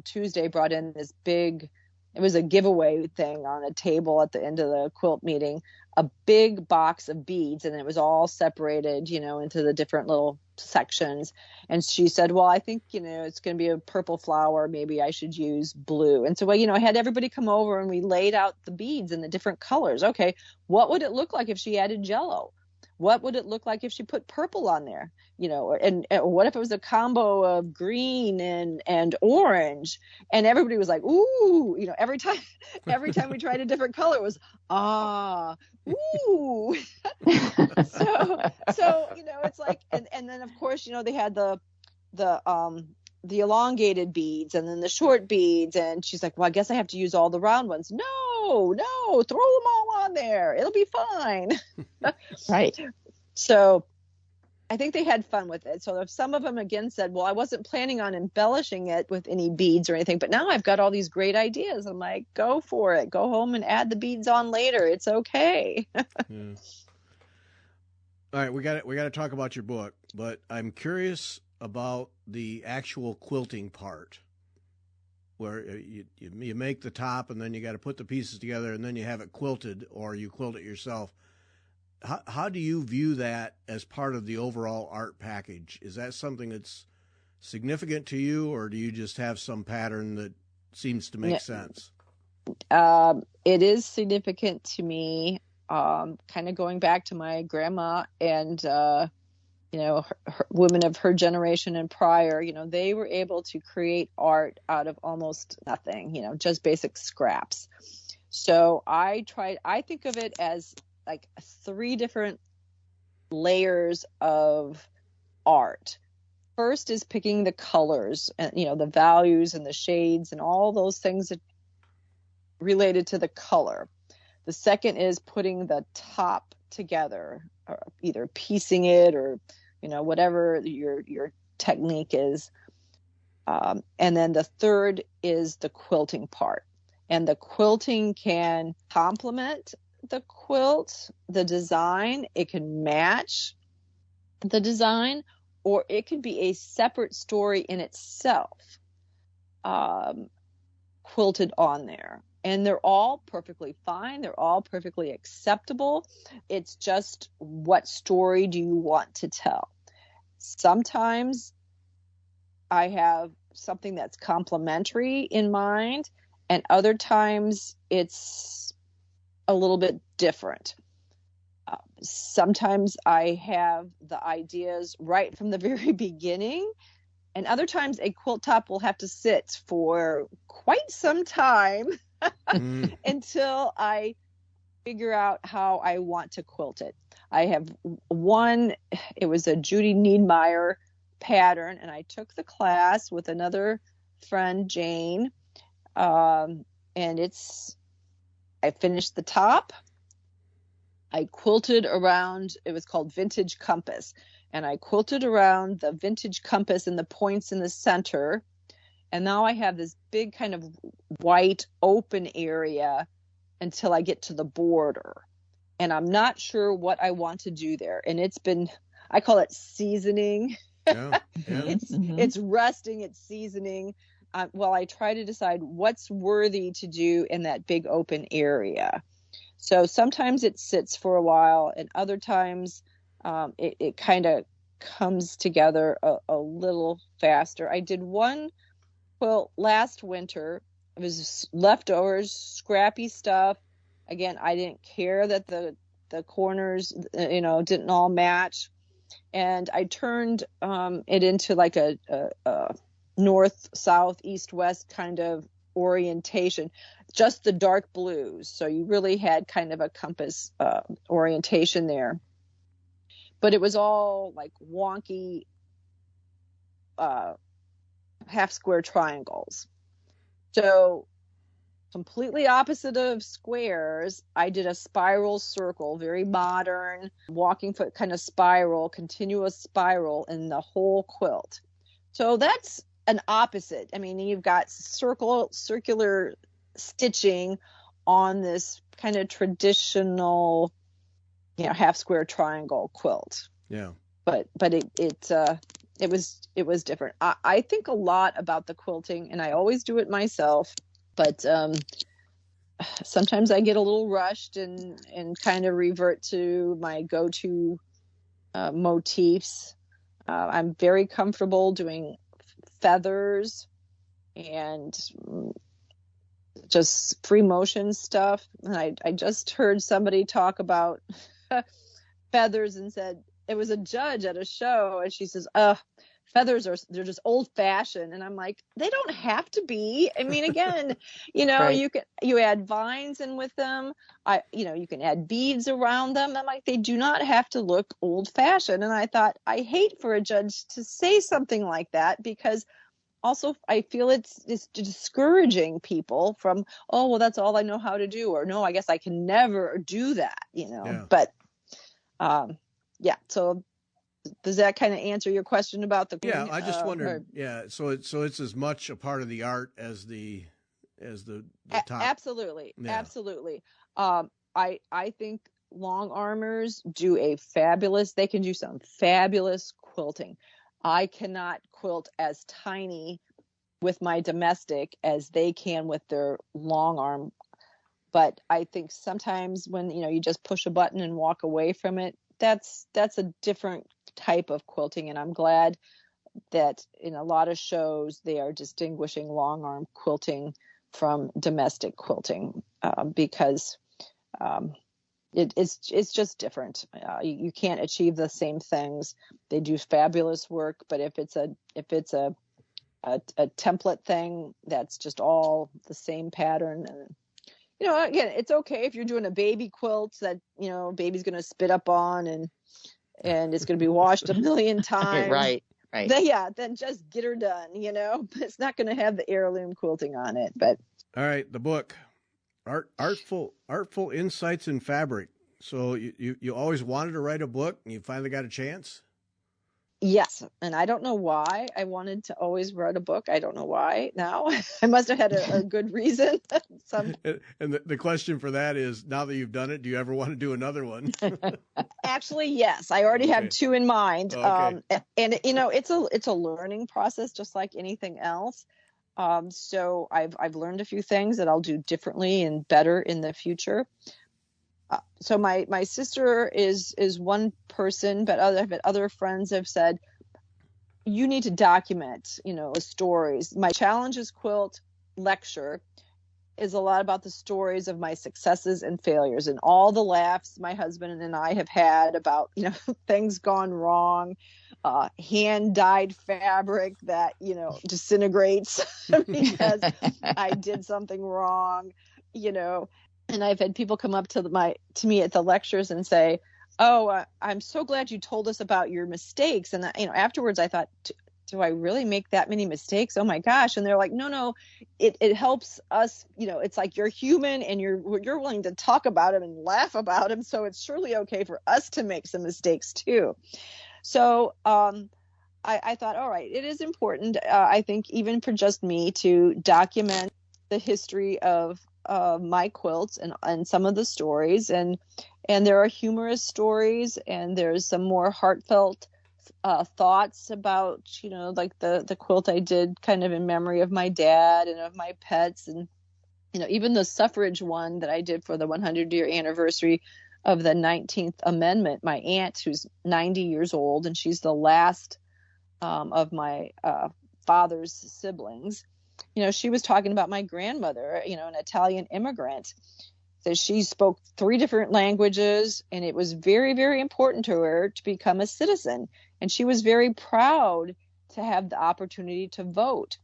Tuesday brought in this big, it was a giveaway thing on a table at the end of the quilt meeting, a big box of beads, and it was all separated, into the different little sections. And she said, well, I think, it's going to be a purple flower. Maybe I should use blue. And so, I had everybody come over and we laid out the beads in the different colors. Okay, what would it look like if she added jello? What would it look like if she put purple on there? And what if it was a combo of green and orange? And everybody was like, ooh, every time we tried a different color, it was, ooh. so it's like, and then of course, they had the elongated beads and then the short beads. And she's like, well, I guess I have to use all the round ones. No, throw them all on there. It'll be fine. Right. So I think they had fun with it. So if some of them again said, well, I wasn't planning on embellishing it with any beads or anything, but now I've got all these great ideas. I'm like, go for it. Go home and add the beads on later. It's okay. Yeah. All right, we got to talk about your book, but I'm curious about the actual quilting part, where you make the top and then you got to put the pieces together and then you have it quilted or you quilt it yourself. How do you view that as part of the overall art package? Is that something that's significant to you, or do you just have some pattern that seems to make sense? It is significant to me, kind of going back to my grandma and, women of her generation and prior, they were able to create art out of almost nothing, just basic scraps. So I think of it as like 3 different layers of art. First is picking the colors and, the values and the shades and all those things that related to the color. The second is putting the top together, or either piecing it or, whatever your technique is. And then the third is the quilting part. And the quilting can complement the quilt, the design. It can match the design, or it could be a separate story in itself, quilted on there. And they're all perfectly fine. They're all perfectly acceptable. It's just, what story do you want to tell? Sometimes I have something that's complementary in mind, and other times it's a little bit different. Sometimes I have the ideas right from the very beginning, and other times a quilt top will have to sit for quite some time until I figure out how I want to quilt it. I have one, it was a Judy Niedmeyer pattern, and I took the class with another friend, Jane, and I finished the top. I quilted around, it was called Vintage Compass, and I quilted around the vintage compass and the points in the center, And now I have this big kind of white open area until I get to the border. And I'm not sure what I want to do there. And I call it seasoning. Yeah. It's rusting, it's seasoning. While I try to decide what's worthy to do in that big open area. So sometimes it sits for a while, and other times it kind of comes together a little faster. I did one quilt last winter. It was leftovers, scrappy stuff. Again, I didn't care that the corners, didn't all match. And I turned it into like a north, south, east, west kind of orientation, just the dark blues. So you really had kind of a compass orientation there. But it was all like wonky half square triangles. So completely opposite of squares, I did a spiral circle, very modern, walking foot kind of spiral, continuous spiral in the whole quilt. So that's an opposite. I mean, you've got circular stitching on this kind of traditional, half square triangle quilt. Yeah. But it was different. I think a lot about the quilting, and I always do it myself. But sometimes I get a little rushed and kind of revert to my go-to motifs. I'm very comfortable doing feathers and just free motion stuff. And I just heard somebody talk about feathers and said, it was a judge at a show, and she says, feathers they're just old fashioned. And I'm like, they don't have to be. I mean, again, right. you add vines in with them. You can add beads around them. I'm like, they do not have to look old fashioned. And I thought, I hate for a judge to say something like that, because also I feel it's discouraging people from, oh, well, that's all I know how to do. Or no, I guess I can never do that, Yeah. But yeah. So does that kind of answer your question about the? Yeah, I just wondered. Yeah, so it's as much a part of the art as the top. Absolutely, yeah. Absolutely. I think long armors do they can do some fabulous quilting. I cannot quilt as tiny with my domestic as they can with their long arm. But I think sometimes when you just push a button and walk away from it, that's a different type of quilting. And I'm glad that in a lot of shows they are distinguishing long arm quilting from domestic quilting, because it's just different. You can't achieve the same things. They do fabulous work, but if it's a template thing that's just all the same pattern, and again, it's okay if you're doing a baby quilt that baby's going to spit up on and it's going to be washed a million times. Right. Then just get her done. But it's not going to have the heirloom quilting on it. But all right, the book, artful insights in fabric. So you always wanted to write a book, and you finally got a chance. Yes, and I don't know why I wanted to always write a book. I don't know why now. I must have had a good reason. And the question for that is, now that you've done it, do you ever want to do another one? Actually, yes. I already have two in mind. Okay. And it's a learning process, just like anything else. So I've learned a few things that I'll do differently and better in the future. So my sister is one person, but other friends have said, you need to document, stories. My Challenges Quilt lecture is a lot about the stories of my successes and failures and all the laughs my husband and I have had about, things gone wrong, hand-dyed fabric that, disintegrates because I did something wrong, And I've had people come up to me at the lectures and say, "Oh, I'm so glad you told us about your mistakes." And afterwards, I thought, "Do I really make that many mistakes? Oh my gosh!" And they're like, "No, it helps us. It's like you're human and you're willing to talk about them and laugh about them. So it's surely okay for us to make some mistakes too." So I thought, all right, it is important, I think, even for just me, to document the history of my quilts and some of the stories. And there are humorous stories, and there's some more heartfelt thoughts about, like the quilt I did kind of in memory of my dad and of my pets. And, even the suffrage one that I did for the 100-year anniversary of the 19th Amendment, my aunt, who's 90 years old, and she's the last of my father's siblings, she was talking about my grandmother, an Italian immigrant, that she spoke 3 different languages, and it was very, very important to her to become a citizen. And she was very proud to have the opportunity to vote.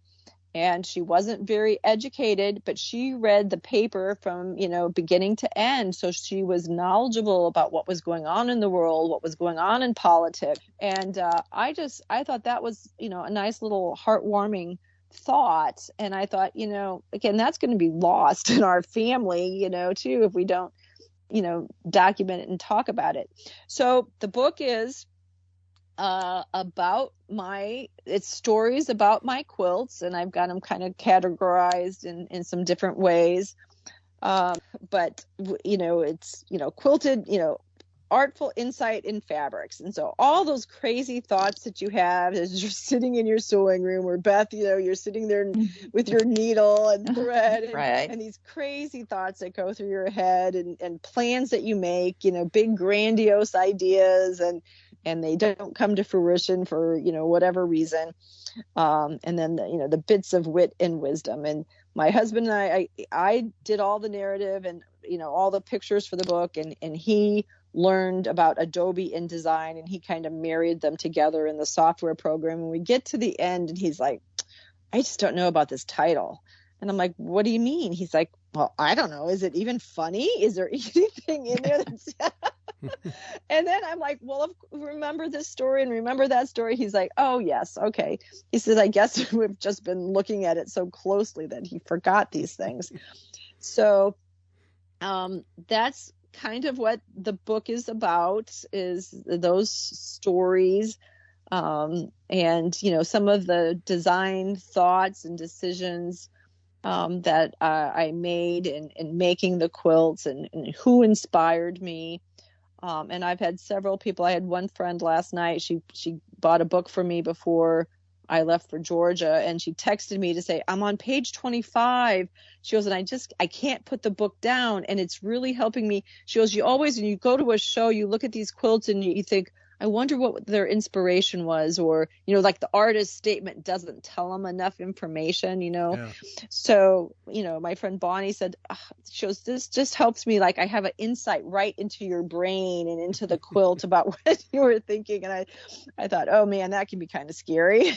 And she wasn't very educated, but she read the paper from, beginning to end. So she was knowledgeable about what was going on in the world, what was going on in politics. And I thought that was, a nice little heartwarming thought. And I thought, again, that's going to be lost in our family, too, if we don't, document it and talk about it. So the book is it's stories about my quilts, and I've got them kind of categorized in some different ways. But it's, quilted, artful insight in fabrics. And so all those crazy thoughts that you have as you're sitting in your sewing room, or Beth, you're sitting there with your needle and thread and, right. and these crazy thoughts that go through your head, and plans that you make, big grandiose ideas, and they don't come to fruition for, whatever reason. And then, the bits of wit and wisdom. And my husband and I did all the narrative and, all the pictures for the book, and he learned about Adobe InDesign, and he kind of married them together in the software program. And we get to the end, and he's like, I just don't know about this title. And I'm like, what do you mean? He's like, well, I don't know. Is it even funny? Is there anything in there that's... And then I'm like, well, remember this story and remember that story? He's like, oh, yes. Okay. He says, I guess we've just been looking at it so closely that he forgot these things. So that's kind of what the book is about, is those stories. And, some of the design thoughts and decisions that I made in making the quilts, and who inspired me. And I've had several people. I had one friend last night. She bought a book for me before I left for Georgia, and she texted me to say, I'm on page 25. She goes, and I can't put the book down, and it's really helping me. She goes, you always, when you go to a show, you look at these quilts and you think, I wonder what their inspiration was, or, like the artist's statement doesn't tell them enough information, Yeah. So, my friend Bonnie said, she goes, this just helps me. Like, I have an insight right into your brain and into the quilt about what you were thinking. And I thought, oh man, that can be kind of scary.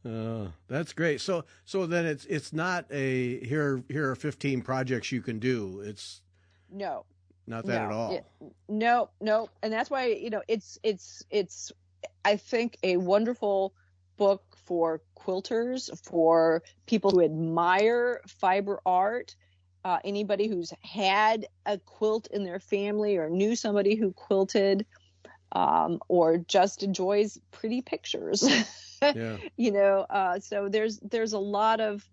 That's great. So then it's not a, here are 15 projects you can do. It's no. Not that at all. No. And that's why, it's, I think, a wonderful book for quilters, for people who admire fiber art, anybody who's had a quilt in their family or knew somebody who quilted, or just enjoys pretty pictures. Yeah. So there's a lot of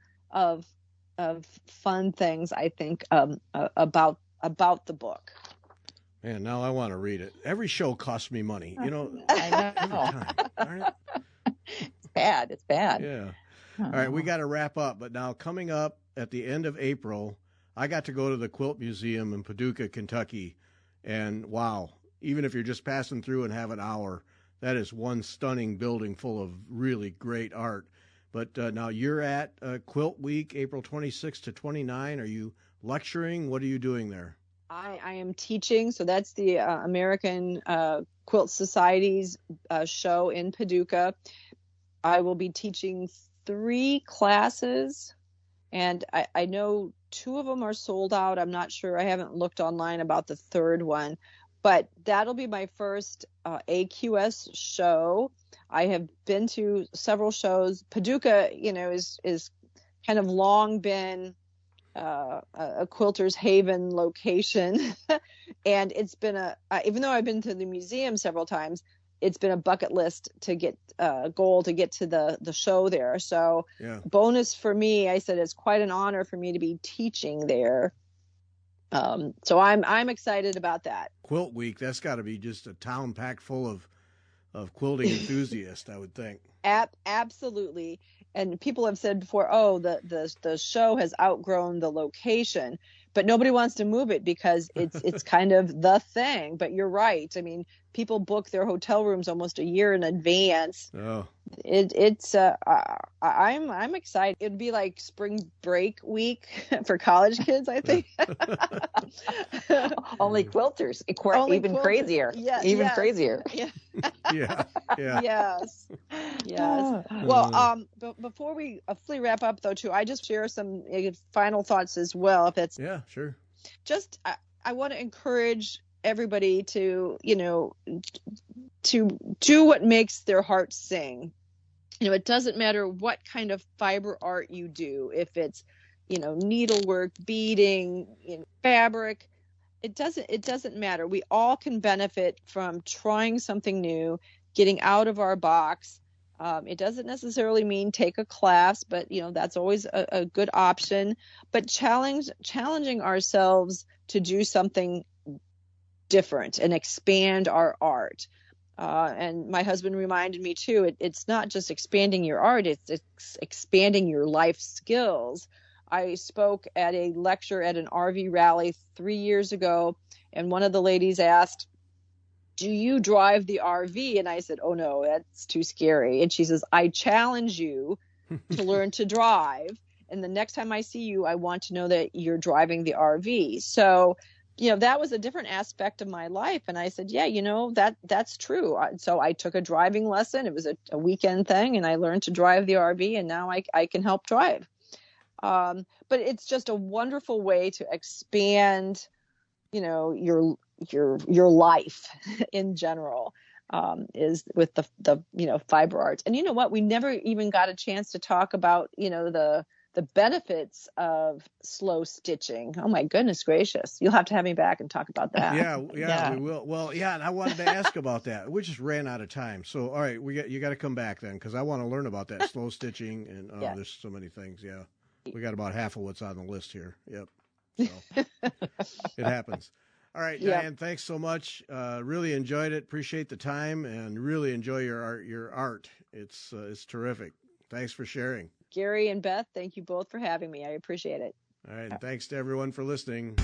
fun things, I think, about the book. Man, now I want to read it. Every show costs me money, I know. every time. Darn it. It's bad. Yeah. All right, we got to wrap up. But now, coming up at the end of April, I got to go to the Quilt Museum in Paducah, Kentucky. And wow, even if you're just passing through and have an hour, that is one stunning building full of really great art. But now you're at Quilt Week, April 26 to 29. Are you lecturing? What are you doing there? I am teaching. So that's the American Quilt Society's show in Paducah. I will be teaching 3 classes, and I know 2 of them are sold out. I'm not sure. I haven't looked online about the 3rd one, but that'll be my first AQS show. I have been to several shows. Paducah, is kind of long been a quilter's haven location. And it's been even though I've been to the museum several times, it's been a bucket list to get goal to get to the show there. So bonus for me, I said it's quite an honor for me to be teaching there. So I'm excited about that. Quilt Week, that's got to be just a town packed full of quilting enthusiasts, I would think. Absolutely. And people have said before, oh, the show has outgrown the location, but nobody wants to move it because it's kind of the thing. But you're right. I mean, people book their hotel rooms almost a year in advance. Oh. I'm excited. It'd be like spring break week for college kids, I think. Only quilters, even quilters. Crazier. Yes. Crazier. Yeah. Yeah. Yes. Well, before we fully wrap up, though, too, I just share some final thoughts as well. If it's sure. Just I want to encourage everybody to to do what makes their heart sing. It doesn't matter what kind of fiber art you do, if it's needlework, beading, fabric. It doesn't matter. We all can benefit from trying something new, getting out of our box. It doesn't necessarily mean take a class, but that's always a good option. But challenging ourselves to do something different and expand our art. And my husband reminded me too, it's not just expanding your art, it's expanding your life skills. I spoke at a lecture at an RV rally 3 years ago, and one of the ladies asked, "Do you drive the RV?" And I said, "Oh no, that's too scary." And she says, "I challenge you to learn to drive. And the next time I see you, I want to know that you're driving the RV." So that was a different aspect of my life. And I said, that's true. So I took a driving lesson. It was a weekend thing, and I learned to drive the RV, and now I can help drive. But it's just a wonderful way to expand, your life in general, is with the fiber arts. And you know what? We never even got a chance to talk about, the benefits of slow stitching. Oh my goodness gracious. You'll have to have me back and talk about that. Yeah, we will. Well, and I wanted to ask about that. We just ran out of time. So, all right, you got to come back then, because I want to learn about that slow stitching, and there's so many things. Yeah. We got about half of what's on the list here. Yep. So it happens. All right, Diane, thanks so much. Really enjoyed it. Appreciate the time, and really enjoy your art. It's terrific. Thanks for sharing. Gary and Beth, thank you both for having me. I appreciate it. All right, and thanks to everyone for listening.